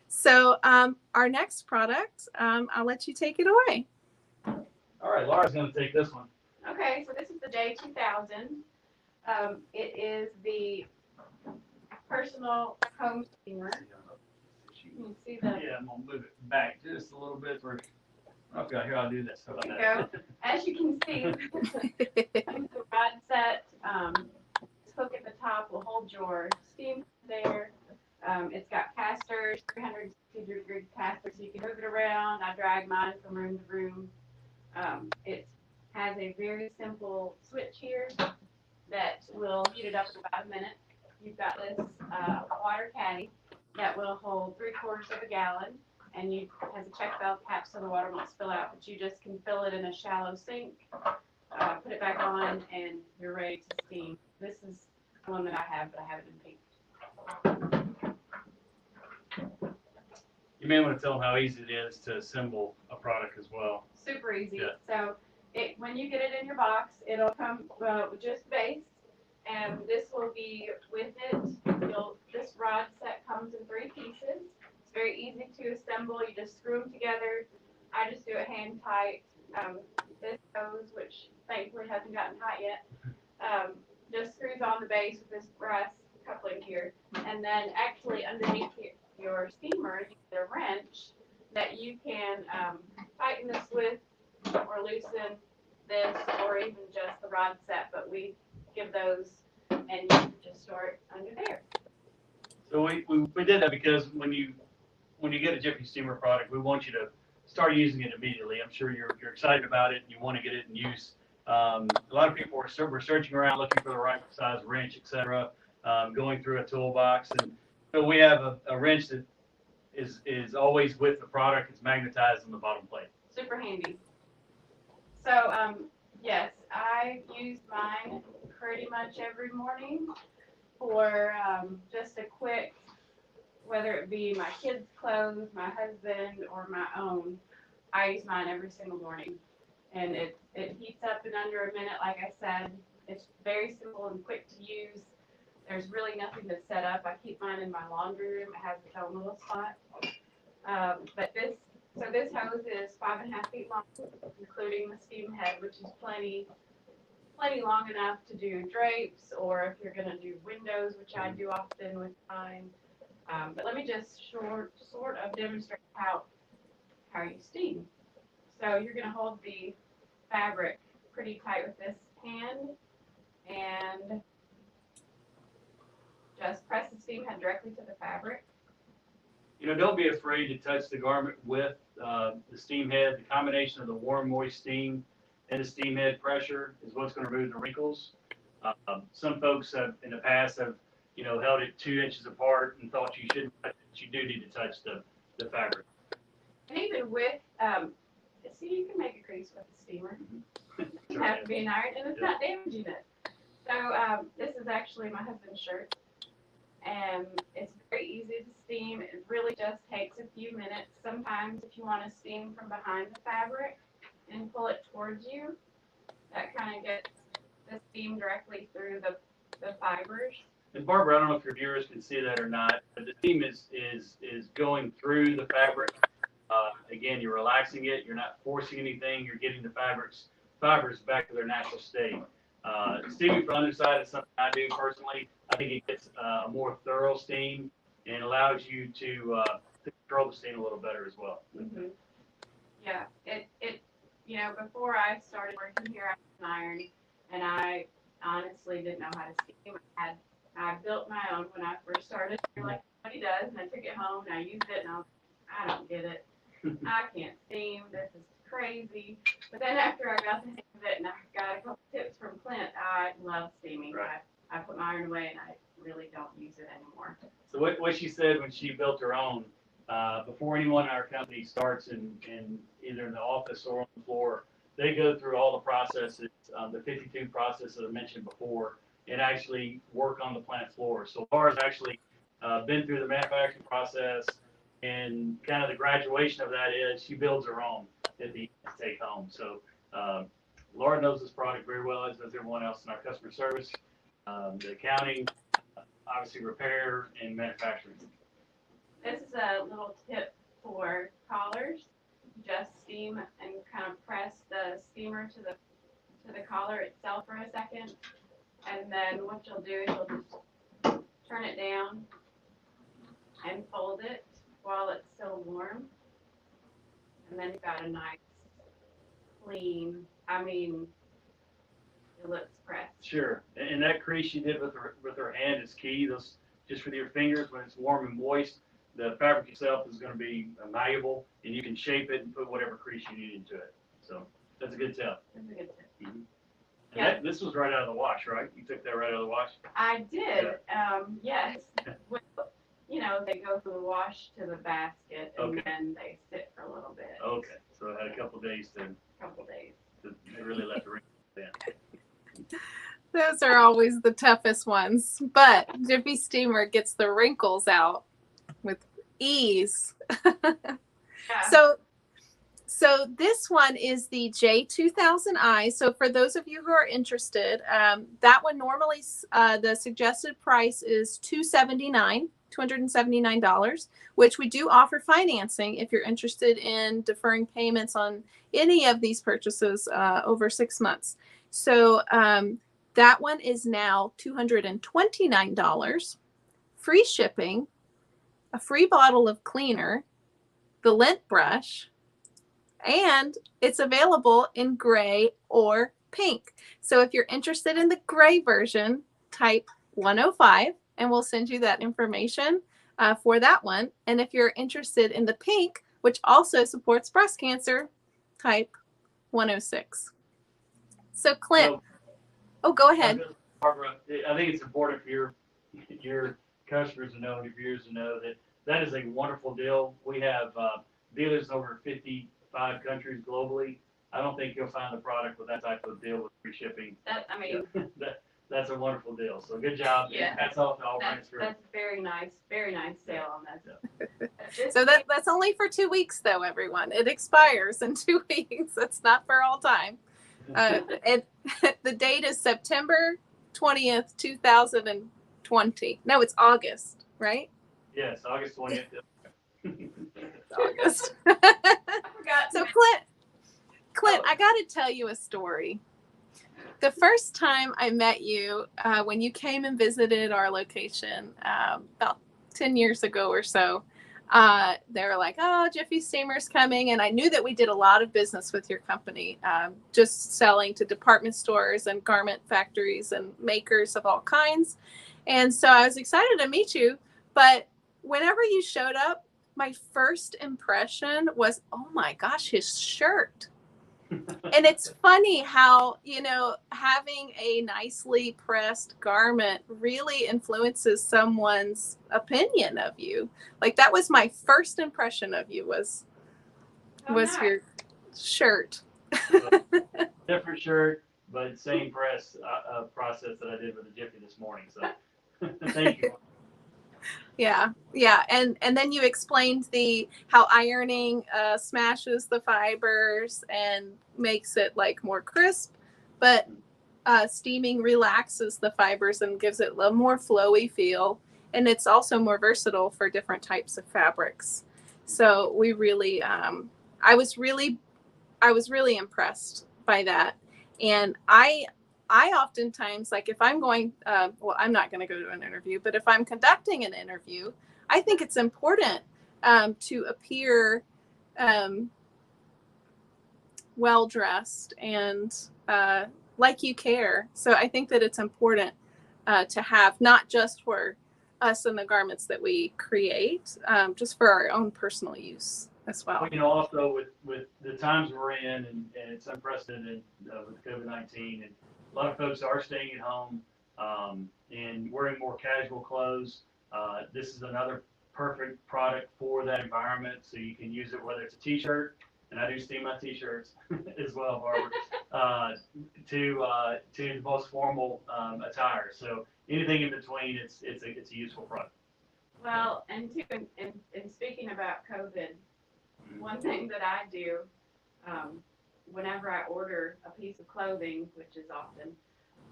So our next product, I'll let you take it away. All right, Laura's going to take this one. Okay, so this is the J2000. It is the personal home steamer. You can see the, Yeah, I'm going to move it back just a little bit. Okay, here, I'll do this. How about there that? you go. As you can see, the rod set, this hook at the top will hold your steam there. It's got casters, 360-degree casters, so you can move it around. I drag mine from room to room. It has a very simple switch here that will heat it up in about a minute. You've got this water caddy that will hold 3/4 gallon, and you has a check valve cap so the water won't spill out, but you just can fill it in a shallow sink, put it back on, and you're ready to steam. This is the one that I have, but I have it in pink. You may want to tell them how easy it is to assemble a product as well. Super easy. Yeah. So when you get it in your box, it'll come with just base, and this will be with it. This rod set comes in 3 pieces. It's very easy to assemble. You just screw them together. I just do it hand tight. This hose, which thankfully hasn't gotten hot yet, just screws on the base with this brass coupling here, and then actually underneath your steamer, you get a wrench that you can tighten this with or loosen this, or even just the rod set, but we give those and you just store it under there. So we did that because when you get a Jiffy Steamer product, we want you to start using it immediately. I'm sure you're excited about it and you want to get it in use. A lot of people were searching around looking for the right size wrench, etc., going through a toolbox. And so we have a wrench that is always with the product. It's magnetized on the bottom plate. Super handy. So yes, I use mine pretty much every morning for just a quick, whether it be my kids' clothes, my husband, or my own. I use mine every single morning, and it heats up in under a minute. Like I said, it's very simple and quick to use. There's really nothing to set up. I keep mine in my laundry room. It has its own little spot. But this hose is 5.5 feet long, including the steam head, which is plenty long enough to do drapes, or if you're going to do windows, which I do often with mine. But let me just sort of demonstrate how you steam. So you're going to hold the fabric pretty tight with this hand and just press the steam head directly to the fabric. Don't be afraid to touch the garment with the steam head. The combination of the warm, moist steam and the steam head pressure is what's going to remove the wrinkles. Some folks have, in the past, have held it 2 inches apart and thought you shouldn't touch it. You do need to touch the fabric. And even with, see, you can make a crease with the steamer. It doesn't have to be an iron, and it's not damaging it. So this is actually my husband's shirt, and it's very easy to steam. It really just takes a few minutes. Sometimes if you want to steam from behind the fabric and pull it towards you, that kind of gets the steam directly through the fibers. And Barbara, I don't know if your viewers can see that or not, but the steam is going through the fabric. Again, you're relaxing it. You're not forcing anything. You're getting the fibers back to their natural state. Steaming from the underside is something I do personally. I think it gets a more thorough steam and allows you to control the steam a little better as well. Mm-hmm. Yeah, before I started working here, I was an iron, and I honestly didn't know how to steam. I built my own when I first started. Like what he does, and I took it home and I used it, and I don't get it. I can't steam. This is crazy. But then after I got the hang of it and I got a couple tips from Clint, I love steaming. Right. I put my iron away and I really don't use it anymore. So what she said when she built her own, before anyone in our company starts in either in the office or on the floor, they go through all the processes, the 52 process that I mentioned before, and actually work on the plant floor. So Laura's actually been through the manufacturing process, and kind of the graduation of that is she builds her own at the end to take home. So Laura knows this product very well, as does everyone else in our customer service, the accounting, obviously repair and manufacturing. This is a little tip for collars. Just steam and kind of press the steamer to the collar itself for a second, and then what you'll do is you'll just turn it down and fold it while it's still warm, and then you've got a nice, clean. I mean, it looks pressed. Sure, and that crease she did with her hand is key. Those just with your fingers when it's warm and moist, the fabric itself is going to be malleable, and you can shape it and put whatever crease you need into it. So that's a good tip. That's a good tip. Mm-hmm. Yeah. This was right out of the wash, right? You took that right out of the wash? I did. Yes. Well, you know, they go from the wash to the basket, and Okay. then they sit for a little bit. Okay, so I had a couple days to they really let the ring in. Those are always the toughest ones. But Jiffy Steamer gets the wrinkles out with ease. Yeah. So this one is the J2000i. So for those of you who are interested, that one normally the suggested price is $279, which we do offer financing if you're interested in deferring payments on any of these purchases over 6 months. So that one is now $229, free shipping, a free bottle of cleaner, the lint brush, and it's available in gray or pink. So if you're interested in the gray version, type 105 and we'll send you that information for that one. And if you're interested in the pink, which also supports breast cancer, type 106. So Clint, go ahead. Barbara, I think it's important for your customers to know and your viewers to know that is a wonderful deal. We have dealers in over 55 countries globally. I don't think you'll find a product with that type of deal with free shipping. That's a wonderful deal. So good job. Yeah. Hats off to Allbrands. That's very nice sale on that. So that's only for 2 weeks though, everyone. It expires in 2 weeks. It's not for all time. The date is September 20th, 2020. No, it's August, right? Yes, August 20th. August. I forgot. So Clint, I got to tell you a story. The first time I met you, when you came and visited our location about 10 years ago or so, they were like, oh, Jiffy Steamer's coming. And I knew that we did a lot of business with your company, just selling to department stores and garment factories and makers of all kinds. And so I was excited to meet you. But whenever you showed up, my first impression was, oh my gosh, his shirt. And it's funny how, having a nicely pressed garment really influences someone's opinion of you. Like that was my first impression of you was Nice. Your shirt. Different shirt, but same process that I did with the Jiffy this morning. So thank you. Yeah. And then you explained how ironing smashes the fibers and makes it like more crisp, but steaming relaxes the fibers and gives it a more flowy feel. And it's also more versatile for different types of fabrics. So we really, I was really impressed by that. And I oftentimes, like if I'm going, I'm not going to go to an interview, but if I'm conducting an interview, I think it's important to appear well-dressed and like you care. So I think that it's important to have, not just for us and the garments that we create, just for our own personal use as well. Well, also with the times we're in, and it's unprecedented with COVID-19, and a lot of folks are staying at home and wearing more casual clothes. This is another perfect product for that environment, so you can use it whether it's a t-shirt, and I do steam my t-shirts as well, Barbara, to the most formal attire. So anything in between, it's a useful product. Well, and too, in speaking about COVID, one thing that I do, whenever I order a piece of clothing, which is often,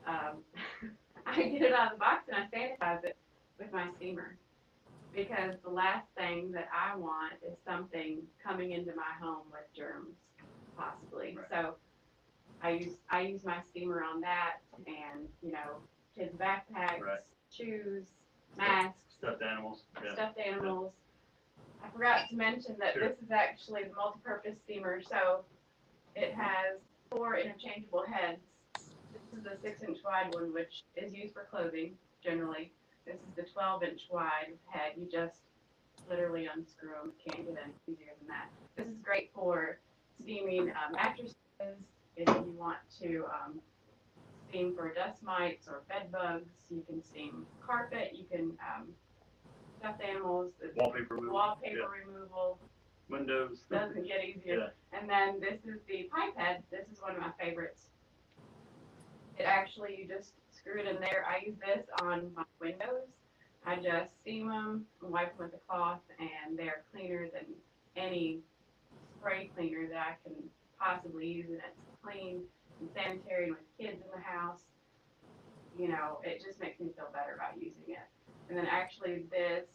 I get it out of the box and I sanitize it with my steamer. Because the last thing that I want is something coming into my home with germs, possibly. Right. So I use my steamer on that, and kids' backpacks, Right. shoes, masks, Stuffed animals. Yeah. stuffed animals. I forgot to mention that Sure. this is actually the multi-purpose steamer, so it has 4 interchangeable heads. This is the 6-inch wide one, which is used for clothing generally. This is the 12-inch wide head. You just literally unscrew them. Can't get any easier than that. This is great for steaming mattresses. If you want to steam for dust mites or bed bugs, you can steam carpet. You can stuffed animals. Wallpaper Removal. Windows. Doesn't get easier. Yeah. And then this is the pipe head. This is one of my favorites. It actually, you just screw it in there. I use this on my windows. I just steam them and wipe them with a cloth, and they're cleaner than any spray cleaner that I can possibly use. And it's clean and sanitary, and with kids in the house, it just makes me feel better about using it. And then actually this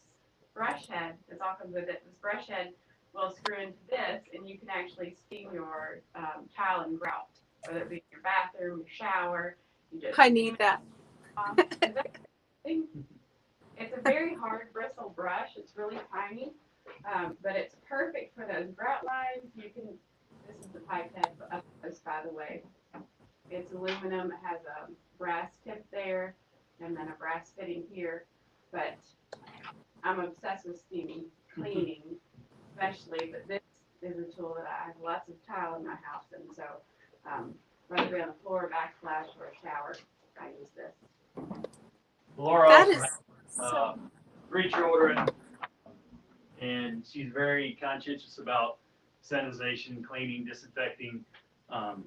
brush head, this all comes with it. This brush head will screw into this, and you can actually steam your tile and grout, whether it be in your bathroom, your shower. You just I need that. It's a very hard bristle brush. It's really tiny, but it's perfect for those grout lines. This is the pipe head up close, by the way. It's aluminum. It has a brass tip there, and then a brass fitting here. But I'm obsessed with steaming, cleaning, especially. But this is a tool that I have lots of tile in my house, and so whether it be on the floor, backsplash, or a shower, I use this. Laura That also is has, so. 3 children, and she's very conscientious about sanitization, cleaning, disinfecting.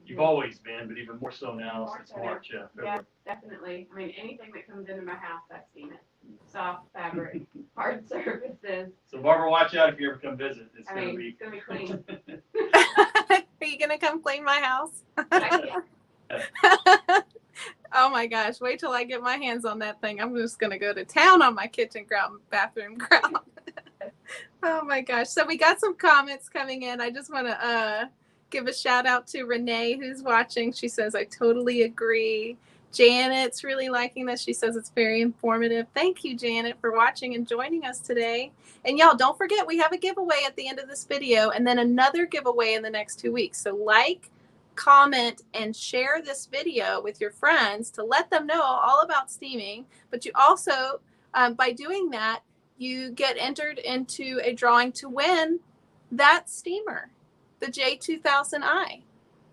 You've always been, but even more so now since March. Yeah, February. definitely. I mean, anything that comes into my house, I steam it. Soft fabric, hard surfaces. So Barbara, watch out if you ever come visit. It's going to be. It's gonna be clean. Are you gonna come clean my house? Oh my gosh, wait till I get my hands on that thing. I'm just gonna go to town on my kitchen grout and bathroom grout. Oh my gosh. So we got some comments coming in. I just want to give a shout out to Renee who's watching. She says, I totally agree. Janet's really liking this. She says it's very informative. Thank you, Janet, for watching and joining us today. And y'all, don't forget, we have a giveaway at the end of this video and then another giveaway in the next 2 weeks. So like, comment, and share this video with your friends to let them know all about steaming. But you also, by doing that, you get entered into a drawing to win that steamer, the J2000i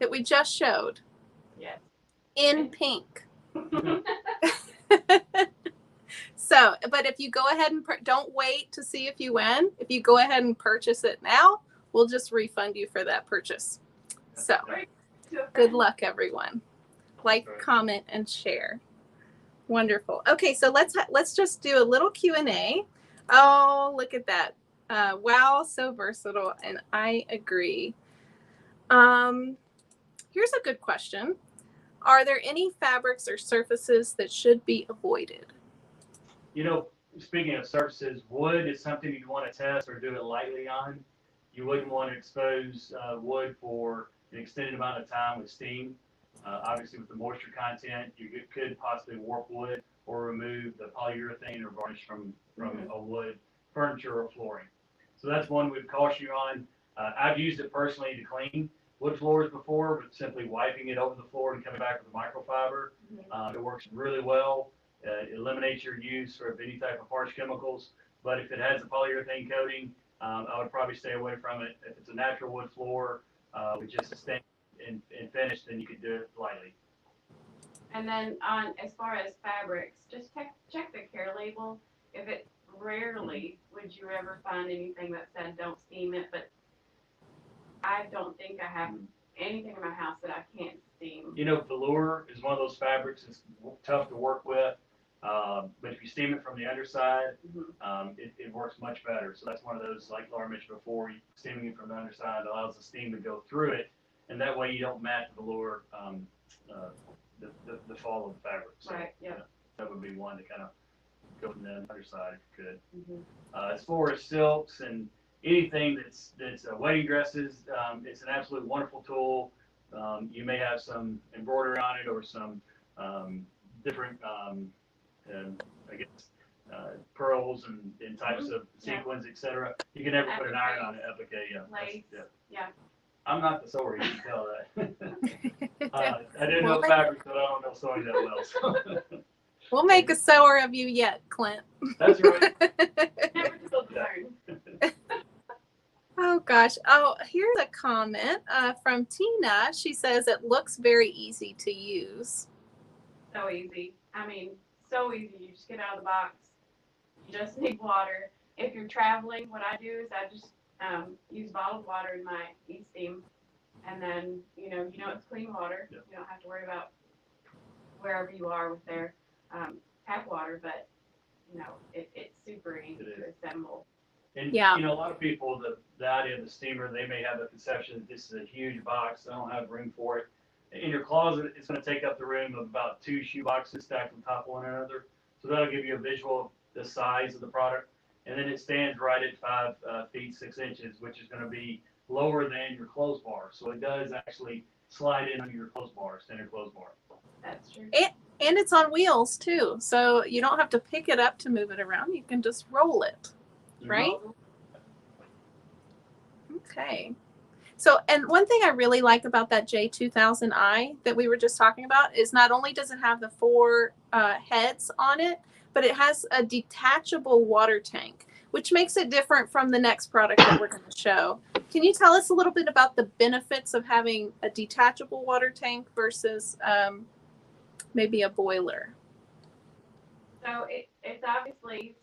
that we just showed. Yes. In pink. So, but if you go ahead and don't wait to see if you win. If you go ahead and purchase it now, we'll just refund you for that purchase. So, good luck, everyone. Like, comment, and share. Wonderful. Okay, so let's just do a little Q&A. Oh, look at that. Wow, so versatile, and I agree. Here's a good question. Are there any fabrics or surfaces that should be avoided? Speaking of surfaces, wood is something you'd want to test or do it lightly on. You wouldn't want to expose wood for an extended amount of time with steam. Obviously, with the moisture content, you could possibly warp wood or remove the polyurethane or varnish from a wood furniture or flooring. So that's one we'd caution you on. I've used it personally to clean wood floors before, but simply wiping it over the floor and coming back with a microfiber. It works really well. It eliminates your use of any type of harsh chemicals. But if it has a polyurethane coating, I would probably stay away from it. If it's a natural wood floor with just a stain and finish, then you could do it lightly. And then as far as fabrics, just check the care label. If it rarely would you ever find anything that said don't steam it, but I don't think I have anything in my house that I can't steam. You know, velour is one of those fabrics that's tough to work with. But if you steam it from the underside, it works much better. So that's one of those, like Laura mentioned before, steaming it from the underside allows the steam to go through it, and that way you don't mat the velour, the fall of the fabric. So, Right, yeah. That would be one to kind of go from the underside if you could. As far as silks and anything that's wedding dresses, it's an absolute wonderful tool. You may have some embroidery on it or some different I guess pearls and types of sequins, etc. You can never put an iron on it. Applique, Lace, yeah. I'm not the sewer, you can tell that. I do know fabric, but I don't know sewing that well. So. We'll make a sewer of you yet, Clint. That's right. Never till learn. Oh gosh. Oh, here's a comment from Tina. She says it looks very easy to use. So easy. I mean, so easy. You just get out of the box. You just need water. If you're traveling, what I do is I just use bottled water in my Esteam, and then you know it's clean water. Yep. You don't have to worry about wherever you are with their tap water, but it's super easy to assemble. And Yeah. you know, a lot of people, the idea of the steamer, they may have a conception that this is a huge box. They don't have room for it. In your closet, it's going to take up the room of about 2 shoe boxes stacked on top of one another. So that'll give you a visual of the size of the product. And then it stands right at 5 feet 6 inches, which is going to be lower than your clothes bar. So it does actually slide in on your clothes bar, standard clothes bar. That's true. And it's on wheels too. So you don't have to pick it up to move it around. You can just roll it. Right? Okay. So, and one thing I really like about that J2000i that we were just talking about is not only does it have the 4 heads on it, but it has a detachable water tank, which makes it different from the next product that we're going to show. Can you tell us a little bit about the benefits of having a detachable water tank versus maybe a boiler? So it's obviously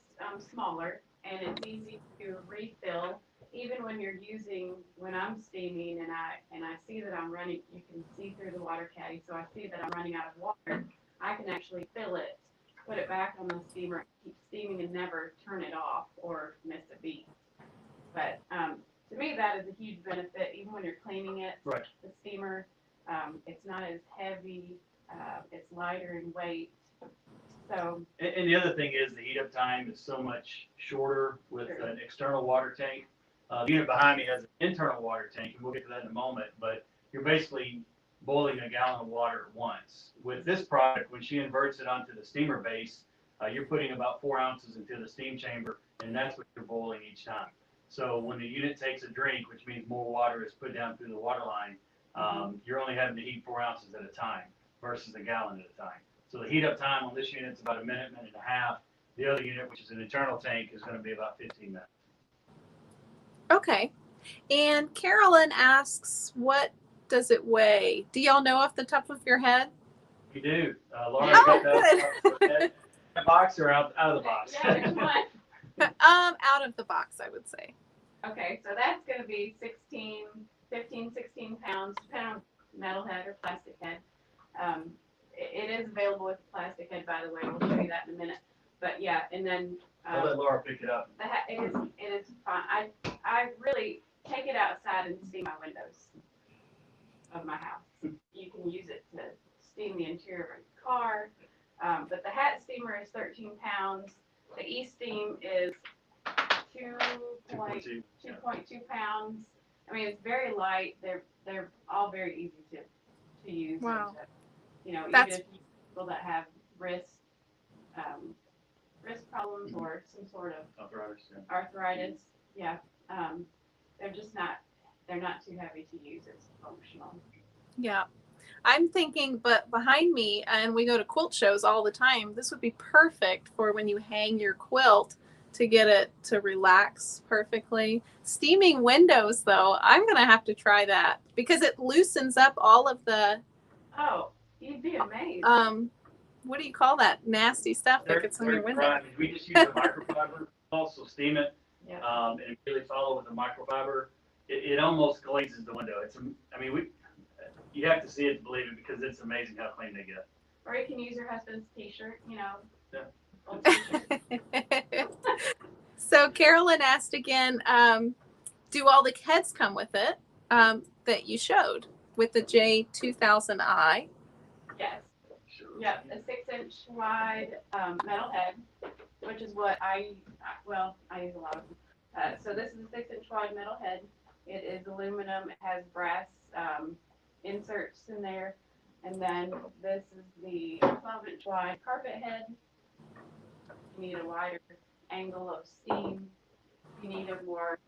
smaller, and it's easy to refill. Even when I'm steaming and I see that I'm running, you can see through the water caddy, so I see that I'm running out of water, I can actually fill it, put it back on the steamer, keep steaming and never turn it off or miss a beat. But to me, that is a huge benefit. Even when you're cleaning it, Right. the steamer, it's not as heavy, it's lighter in weight. So, And the other thing is the heat up time is so much shorter with True. an external water tank. The unit behind me has an internal water tank, and we'll get to that in a moment, but you're basically boiling a gallon of water at once. With this product, when she inverts it onto the steamer base, you're putting about 4 ounces into the steam chamber, and that's what you're boiling each time. So when the unit takes a drink, which means more water is put down through the water line, you're only having to heat 4 ounces at a time versus a gallon at a time. So the heat up time on this unit is about a minute, minute and a half. The other unit, which is an internal tank, is going to be about 15 minutes. Okay. And Carolyn asks, what does it weigh? Do y'all know off the top of your head? We do. Laura, Oh, got that box or out of the box? yeah, which one? Out of the box, I would say. Okay, so that's going to be 15, 16 pounds, depending on metal head or plastic head. It is available with a plastic head, by the way. We'll show you that in a minute. But yeah, and then I'll let Laura pick it up. it is fun. I really take it outside and steam my windows of my house. You can use it to steam the interior of a car. But the Hat Steamer is 13 pounds. The Esteam is 2.2 pounds. I mean, it's very light. They're all very easy to use. Wow. Even That's- if people that have wrist problems or some sort of arthritis, yeah, they're not too heavy to use. It's functional. Yeah. I'm thinking, but behind me, and we go to quilt shows all the time, this would be perfect for when you hang your quilt to get it to relax perfectly. Steaming windows, though, I'm going to have to try that because it loosens up all of the, Oh, you'd be amazed. what do you call that? Nasty stuff that gets on your window. Right. We just use the microfiber, also steam it, Yeah. and really follow with the microfiber. It almost glazes the window. You have to see it to believe it because it's amazing how clean they get. Or you can use your husband's t-shirt, you know. Yeah. Old t-shirt. So Carolyn asked again, do all the heads come with it that you showed with the J2000i? Yes. Sure. Yep, a 6-inch wide metal head, which is what I use a lot of them. So this is a 6-inch wide metal head. It is aluminum. It has brass inserts in there. And then this is the 12-inch wide carpet head. You need a wider angle of steam. You need a more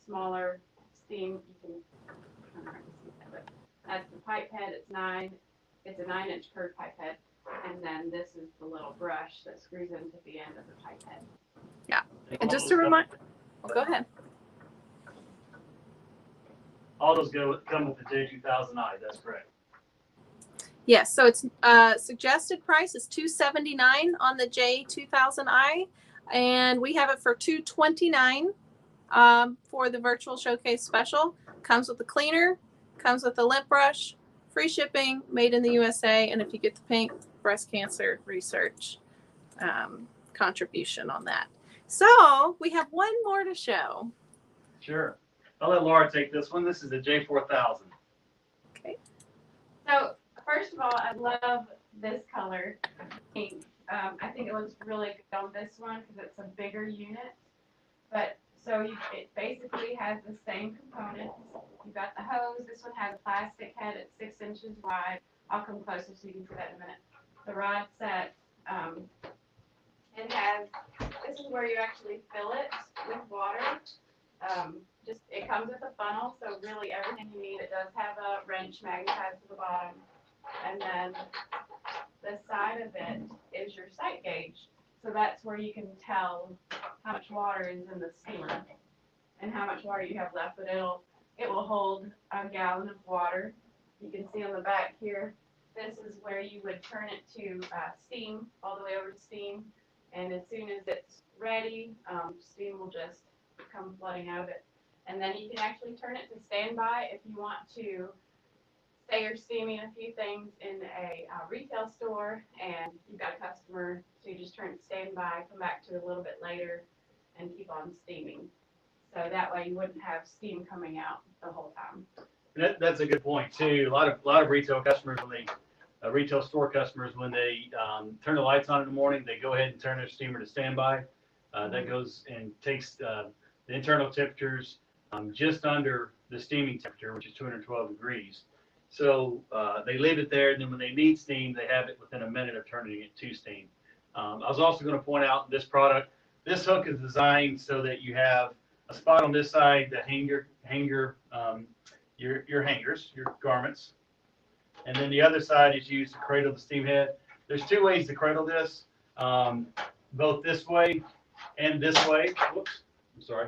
smaller steam. You can, but that's the pipe head. It's a 9-inch curved pipe head. And then this is the little brush that screws into the end of the pipe head. Yeah. And just to remind, go ahead. All those come with the J2000i. That's correct. Yes, so it's suggested price is $279 on the J2000i, and we have it for $229 for the virtual showcase special. Comes with the cleaner, comes with the lint brush, free shipping, made in the USA, and if you get the pink, breast cancer research contribution on that. So we have one more to show. Sure. I'll let Laura take this one. This is the J4000. Okay. So first of all, I love this color pink. I think it looks really good on this one because it's a bigger unit. But it basically has the same components. You've got the hose. This one has a plastic head. It's 6 inches wide. I'll come closer so you can see that in a minute. The rod set. This is where you actually fill it with water. It comes with a funnel, so really everything you need. It does have a wrench magnetized to the bottom. And then the side of it is your sight gauge. So that's where you can tell how much water is in the steamer and how much water you have left. But it will hold a gallon of water. You can see on the back here, this is where you would turn it to steam, all the way over to steam. And as soon as it's ready, steam will just come flooding out of it. And then you can actually turn it to standby if you want to say you're steaming a few things in a retail store and you've got a customer, so you just turn it to standby, come back to it a little bit later, and keep on steaming. So that way you wouldn't have steam coming out the whole time. That's a good point too. A lot of retail customers retail store customers, when they turn the lights on in the morning, they go ahead and turn their steamer to standby. That goes and takes the internal temperatures just under the steaming temperature, which is 212 degrees. So they leave it there, and then when they need steam, they have it within a minute of turning it to steam. I was also going to point out this product, this hook is designed so that you have a spot on this side to hang your hangers, your garments. And then the other side is used to cradle the steam head. There's two ways to cradle this, both this way and this way. Whoops, I'm sorry.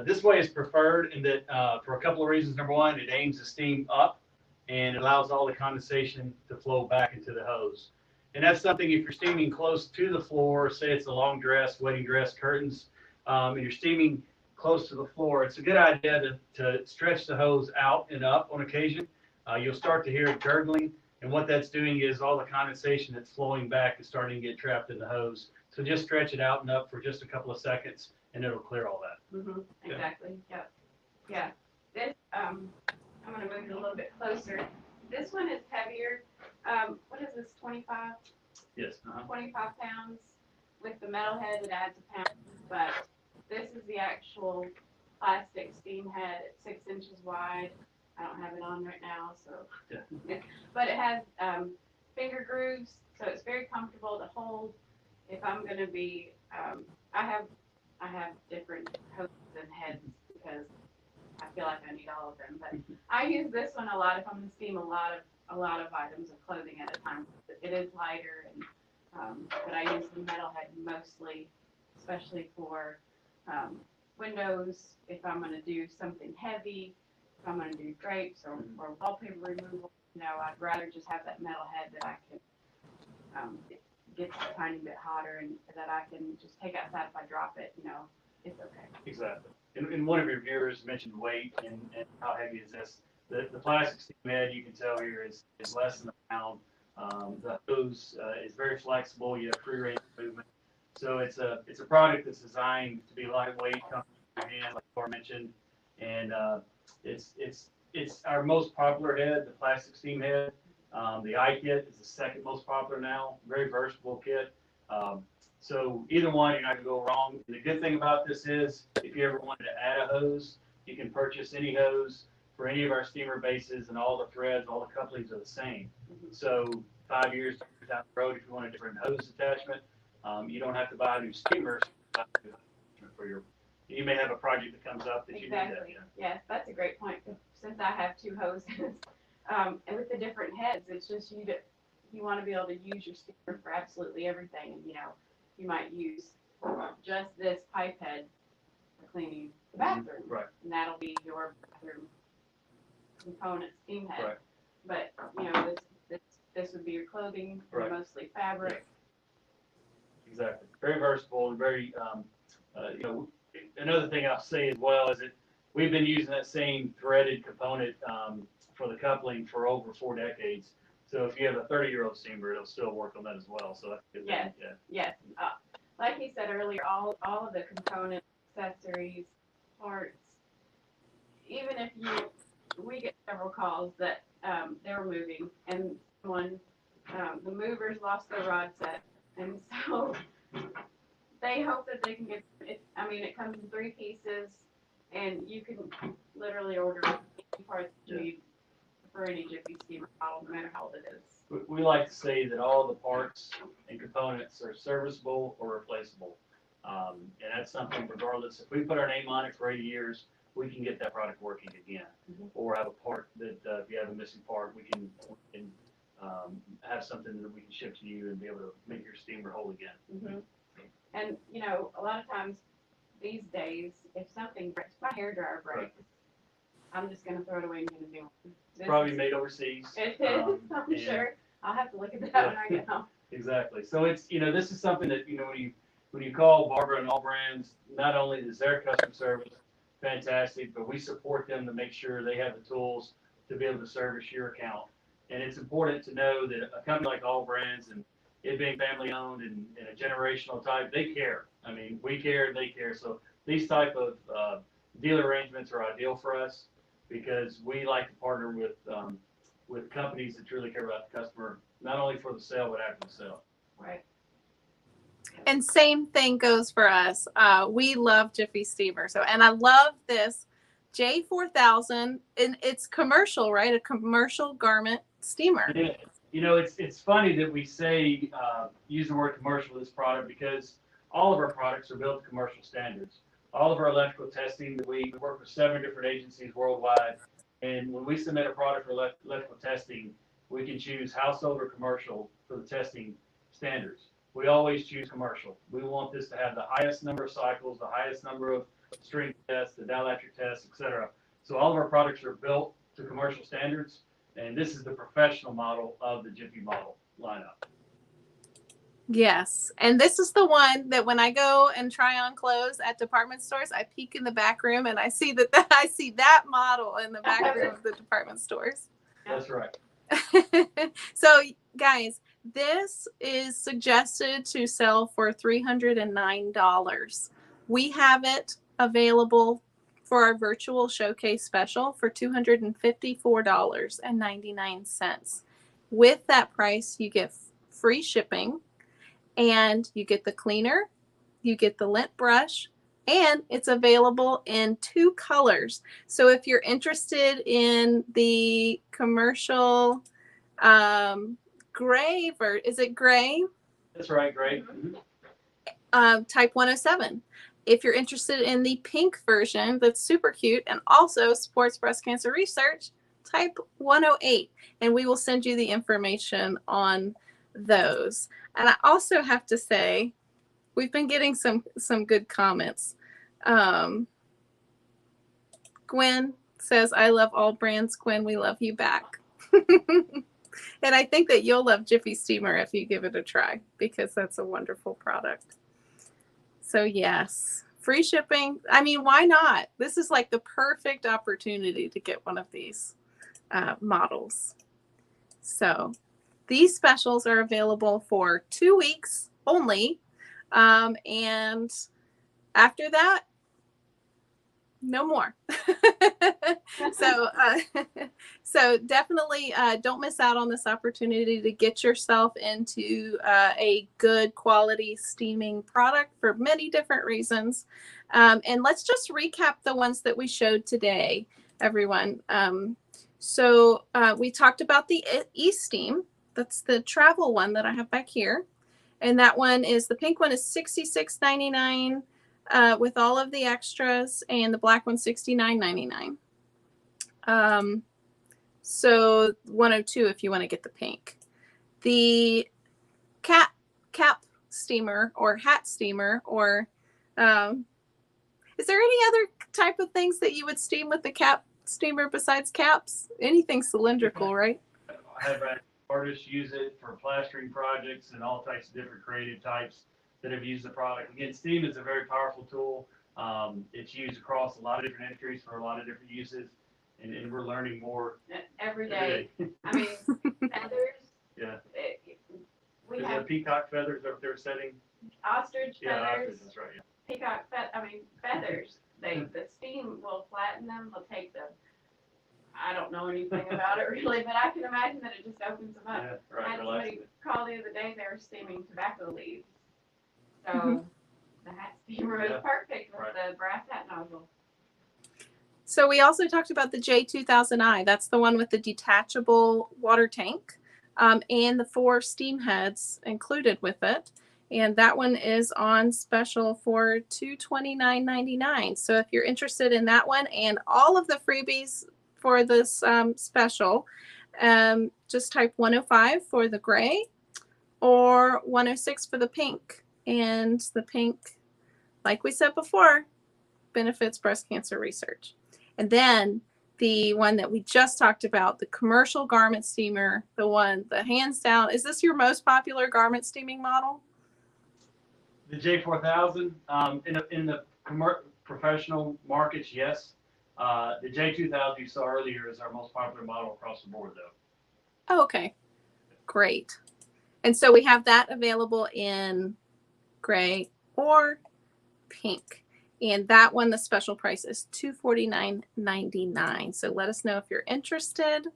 This way is preferred in that for a couple of reasons. Number one, it aims the steam up and it allows all the condensation to flow back into the hose. And that's something if you're steaming close to the floor, say it's a long dress, wedding dress, curtains, and you're steaming close to the floor, it's a good idea to stretch the hose out and up on occasion. You'll start to hear it gurgling, and what that's doing is all the condensation that's flowing back is starting to get trapped in the hose. So just stretch it out and up for just a couple of seconds, and it'll clear all that. Mm-hmm. Exactly. Yeah. Yeah. This I'm going to move it a little bit closer. This one is heavier. What is this? 25? Yes. 25 pounds. With the metal head, it adds a pound. But this is the actual plastic steam head. It's 6 inches wide. I don't have it on right now, so. Yeah. But it has finger grooves, so it's very comfortable to hold. If I'm going to be, I have different hoses and heads because I feel like I need all of them. But I use this one a lot if I'm going to steam a lot of a lot of items of clothing at a time. It is lighter, and but I use the metalhead mostly, especially for windows. If I'm going to do something heavy, if I'm going to do drapes or wallpaper removal, I'd rather just have that metalhead that I can get a tiny bit hotter and that I can just take outside if I drop it. It's okay. Exactly. And one of your viewers mentioned weight and how heavy is this. The plastic steam head, you can tell here, is less than a pound. The hose is very flexible. You have free range movement. So it's a product that's designed to be lightweight, comfortable in your hand, like Laura mentioned. And it's our most popular head, the plastic steam head. The I kit is the second most popular now. Very versatile kit. So either one, you're not going to go wrong. And the good thing about this is, if you ever wanted to add a hose, you can purchase any hose for any of our steamer bases, and all the threads, all the couplings are the same. So 5 years down the road, if you want a different hose attachment, you don't have to buy a new steamer for you may have a project that comes up that you need that. Yes, that's a great point. Since I have two hoses, and with the different heads, it's just you want to be able to use your steamer for absolutely everything. And you might use just this pipe head for cleaning the bathroom, Right. And that'll be your bathroom component steam head. Right. But this would be your clothing, Right. Mostly fabric. Yeah. Exactly. Very versatile and very another thing I'll say as well is that we've been using that same threaded component for the coupling for over 4 decades. So if you have a 30-year-old steamer, it'll still work on that as well. So that's a good thing. Yes. Like you said earlier, all of the components, accessories, parts. Even if we get several calls that they were moving, and the movers lost their rod set, and so they hope that they can get it. It comes in 3 pieces, and you can literally order any parts you need for any Jiffy Steamer model, no matter how old it is. We like to say that all the parts and components are serviceable or replaceable. And that's something, regardless, if we put our name on it for 80 years, we can get that product working again. Or have a part that, if you have a missing part, we can have something that we can ship to you and be able to make your steamer whole again. And, a lot of times these days, if something breaks, my hairdryer breaks, I'm just going to throw it away and get a new one. It's probably made overseas. It is, I'm sure. I'll have to look at that when I get home. Exactly. So it's, this is something that, when you call Barbara and Allbrands, not only is their customer service fantastic, but we support them to make sure they have the tools to be able to service your account. And it's important to know that a company like Allbrands, and it being family owned and a generational type, they care. We care and they care. So these type of dealer arrangements are ideal for us, because we like to partner with companies that truly care about the customer, not only for the sale, but after the sale. Right. And same thing goes for us. We love Jiffy Steamer. And I love this J4000, and it's commercial, right? A commercial garment steamer. It is. It's funny that we say use the word commercial with this product, because all of our products are built to commercial standards. All of our electrical testing, we work with 7 different agencies worldwide, and when we submit a product for electrical testing, we can choose household or commercial for the testing standards. We always choose commercial. We want this to have the highest number of cycles, the highest number of strength tests, the dielectric tests, etc. So all of our products are built to commercial standards, and this is the professional model of the Jiffy model lineup. Yes. And this is the one that when I go and try on clothes at department stores, I peek in the back room and I see that model in the back room of the department stores. That's right. So guys, this is suggested to sell for $309. We have it available for our virtual showcase special for $254.99. With that price, you get free shipping, and you get the cleaner, you get the lint brush, and it's available in 2 colors. So if you're interested in the commercial gray, or is it gray? That's right, gray. Type 107. If you're interested in the pink version, that's super cute and also supports breast cancer research, type 108, and we will send you the information on those. And I also have to say, we've been getting some good comments. Gwen says, I love Allbrands. Gwen, we love you back. And I think that you'll love Jiffy Steamer if you give it a try, because that's a wonderful product. So yes, free shipping. I mean, why not? This is like the perfect opportunity to get one of these models. So these specials are available for 2 weeks only. And after that, no more. So definitely don't miss out on this opportunity to get yourself into a good quality steaming product for many different reasons. And let's just recap the ones that we showed today, everyone. So we talked about the Esteam. That's the travel one that I have back here. And that one is, the pink one is $66.99. With all of the extras, and the black one $69.99. So $102 if you want to get the pink. The cap steamer or hat steamer, or is there any other type of things that you would steam with the cap steamer besides caps? Anything cylindrical, right? I have artists use it for plastering projects and all types of different creative types that have used the product. Again, steam is a very powerful tool. It's used across a lot of different industries for a lot of different uses, and we're learning more every day. I mean, feathers. Yeah. We Is have there peacock feathers that they're setting? ostrich Yeah, feathers. ostrich, that's right. Yeah. Peacock feathers. The steam will flatten them. They'll take the. I don't know anything about it really, but I can imagine that it just opens them up. Yeah, I right. had somebody call the other day. They were steaming tobacco leaves. So the hat steamer is perfect with the brass hat nozzle. So we also talked about the J2000i. That's the one with the detachable water tank, and the 4 steam heads included with it. And that one is on special for $229.99. So if you're interested in that one and all of the freebies for this special, just type 105 for the gray or 106 for the pink. And the pink, like we said before, benefits breast cancer research. And then the one that we just talked about, the commercial garment steamer, the hands down, is this your most popular garment steaming model? The J4000, in the professional markets, yes. The J2000 you saw earlier is our most popular model across the board, though. Oh, okay, great. And so we have that available in gray or pink. And that one, the special price is $249.99. So let us know if you're interested.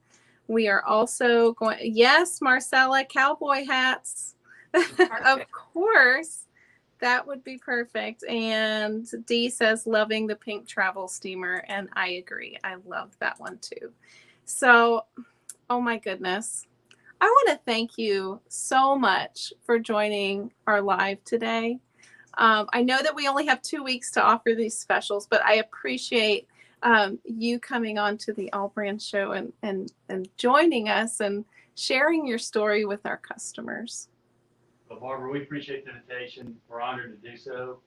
We are also going, yes, Marcella, cowboy hats. Of course, that would be perfect. And Dee says, loving the pink travel steamer. And I agree. I love that one too. So, oh my goodness. I want to thank you so much for joining our live today. I know that we only have 2 weeks to offer these specials, but I appreciate you coming on to the Allbrands show and joining us and sharing your story with our customers. Well, Barbara, we appreciate the invitation. We're honored to do so.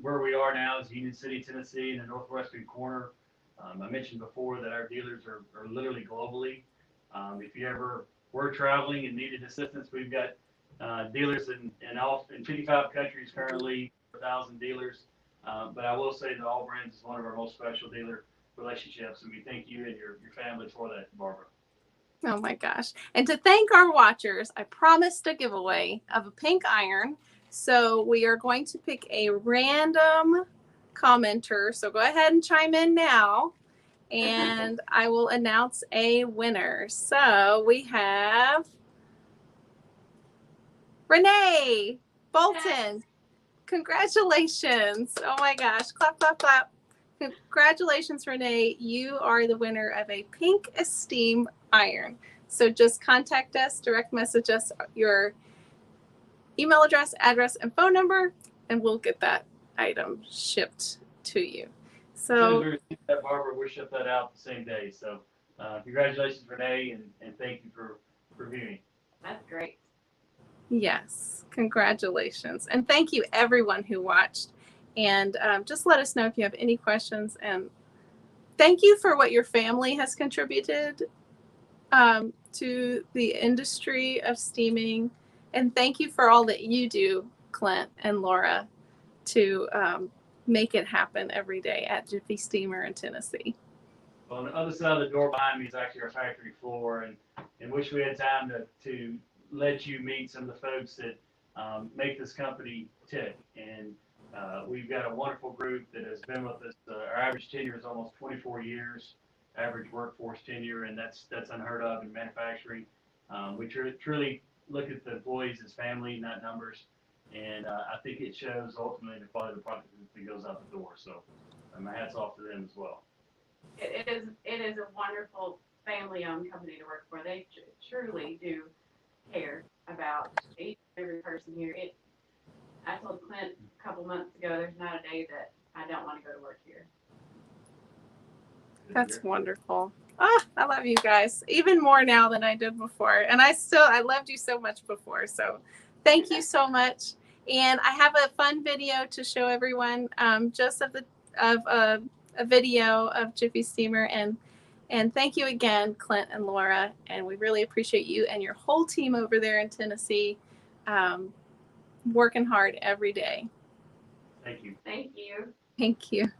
Where we are now is Union City, Tennessee, in the northwestern corner. I mentioned before that our dealers are literally globally. If you ever were traveling and needed assistance, we've got dealers in 55 countries currently, 1,000 dealers. But I will say that Allbrands is one of our most special dealer relationships, and we thank you and your family for that, Barbara. Oh my gosh. And to thank our watchers, I promised a giveaway of a pink iron. So we are going to pick a random commenter. So go ahead and chime in now, and I will announce a winner. So we have Renee Bolton. Congratulations. Oh my gosh. Clap, clap, clap. Congratulations, Renee. You are the winner of a pink Esteem iron. So just contact us, direct message us your email address, address, and phone number, and we'll get that item shipped to you. So, As soon as we receive that, Barbara, we'll ship that out the same day. So congratulations, Renee, and thank you for viewing. That's great. Yes, congratulations. And thank you everyone who watched. And just let us know if you have any questions. And thank you for what your family has contributed to the industry of steaming. And thank you for all that you do, Clint and Laura, to make it happen every day at Jiffy Steamer in Tennessee. On the other side of the door behind me is actually our factory floor, and wish we had time to let you meet some of the folks that make this company tick. And we've got a wonderful group that has been with us. Our average tenure is almost 24 years, average workforce tenure, and that's unheard of in manufacturing. We truly look at the employees as family, not numbers, and I think it shows ultimately in the quality of the product that goes out the door. So my hat's off to them as well. It is a wonderful family-owned company to work for. They truly do care about each and every person here. I told Clint a couple months ago, there's not a day that I don't want to go to work here. That's wonderful. Ah, I love you guys even more now than I did before. And I loved you so much before. So thank you so much. And I have a fun video to show everyone, just of a video of Jiffy Steamer. And thank you again, Clint and Laura. And we really appreciate you and your whole team over there in Tennessee, working hard every day. Thank you. Thank you. Thank you.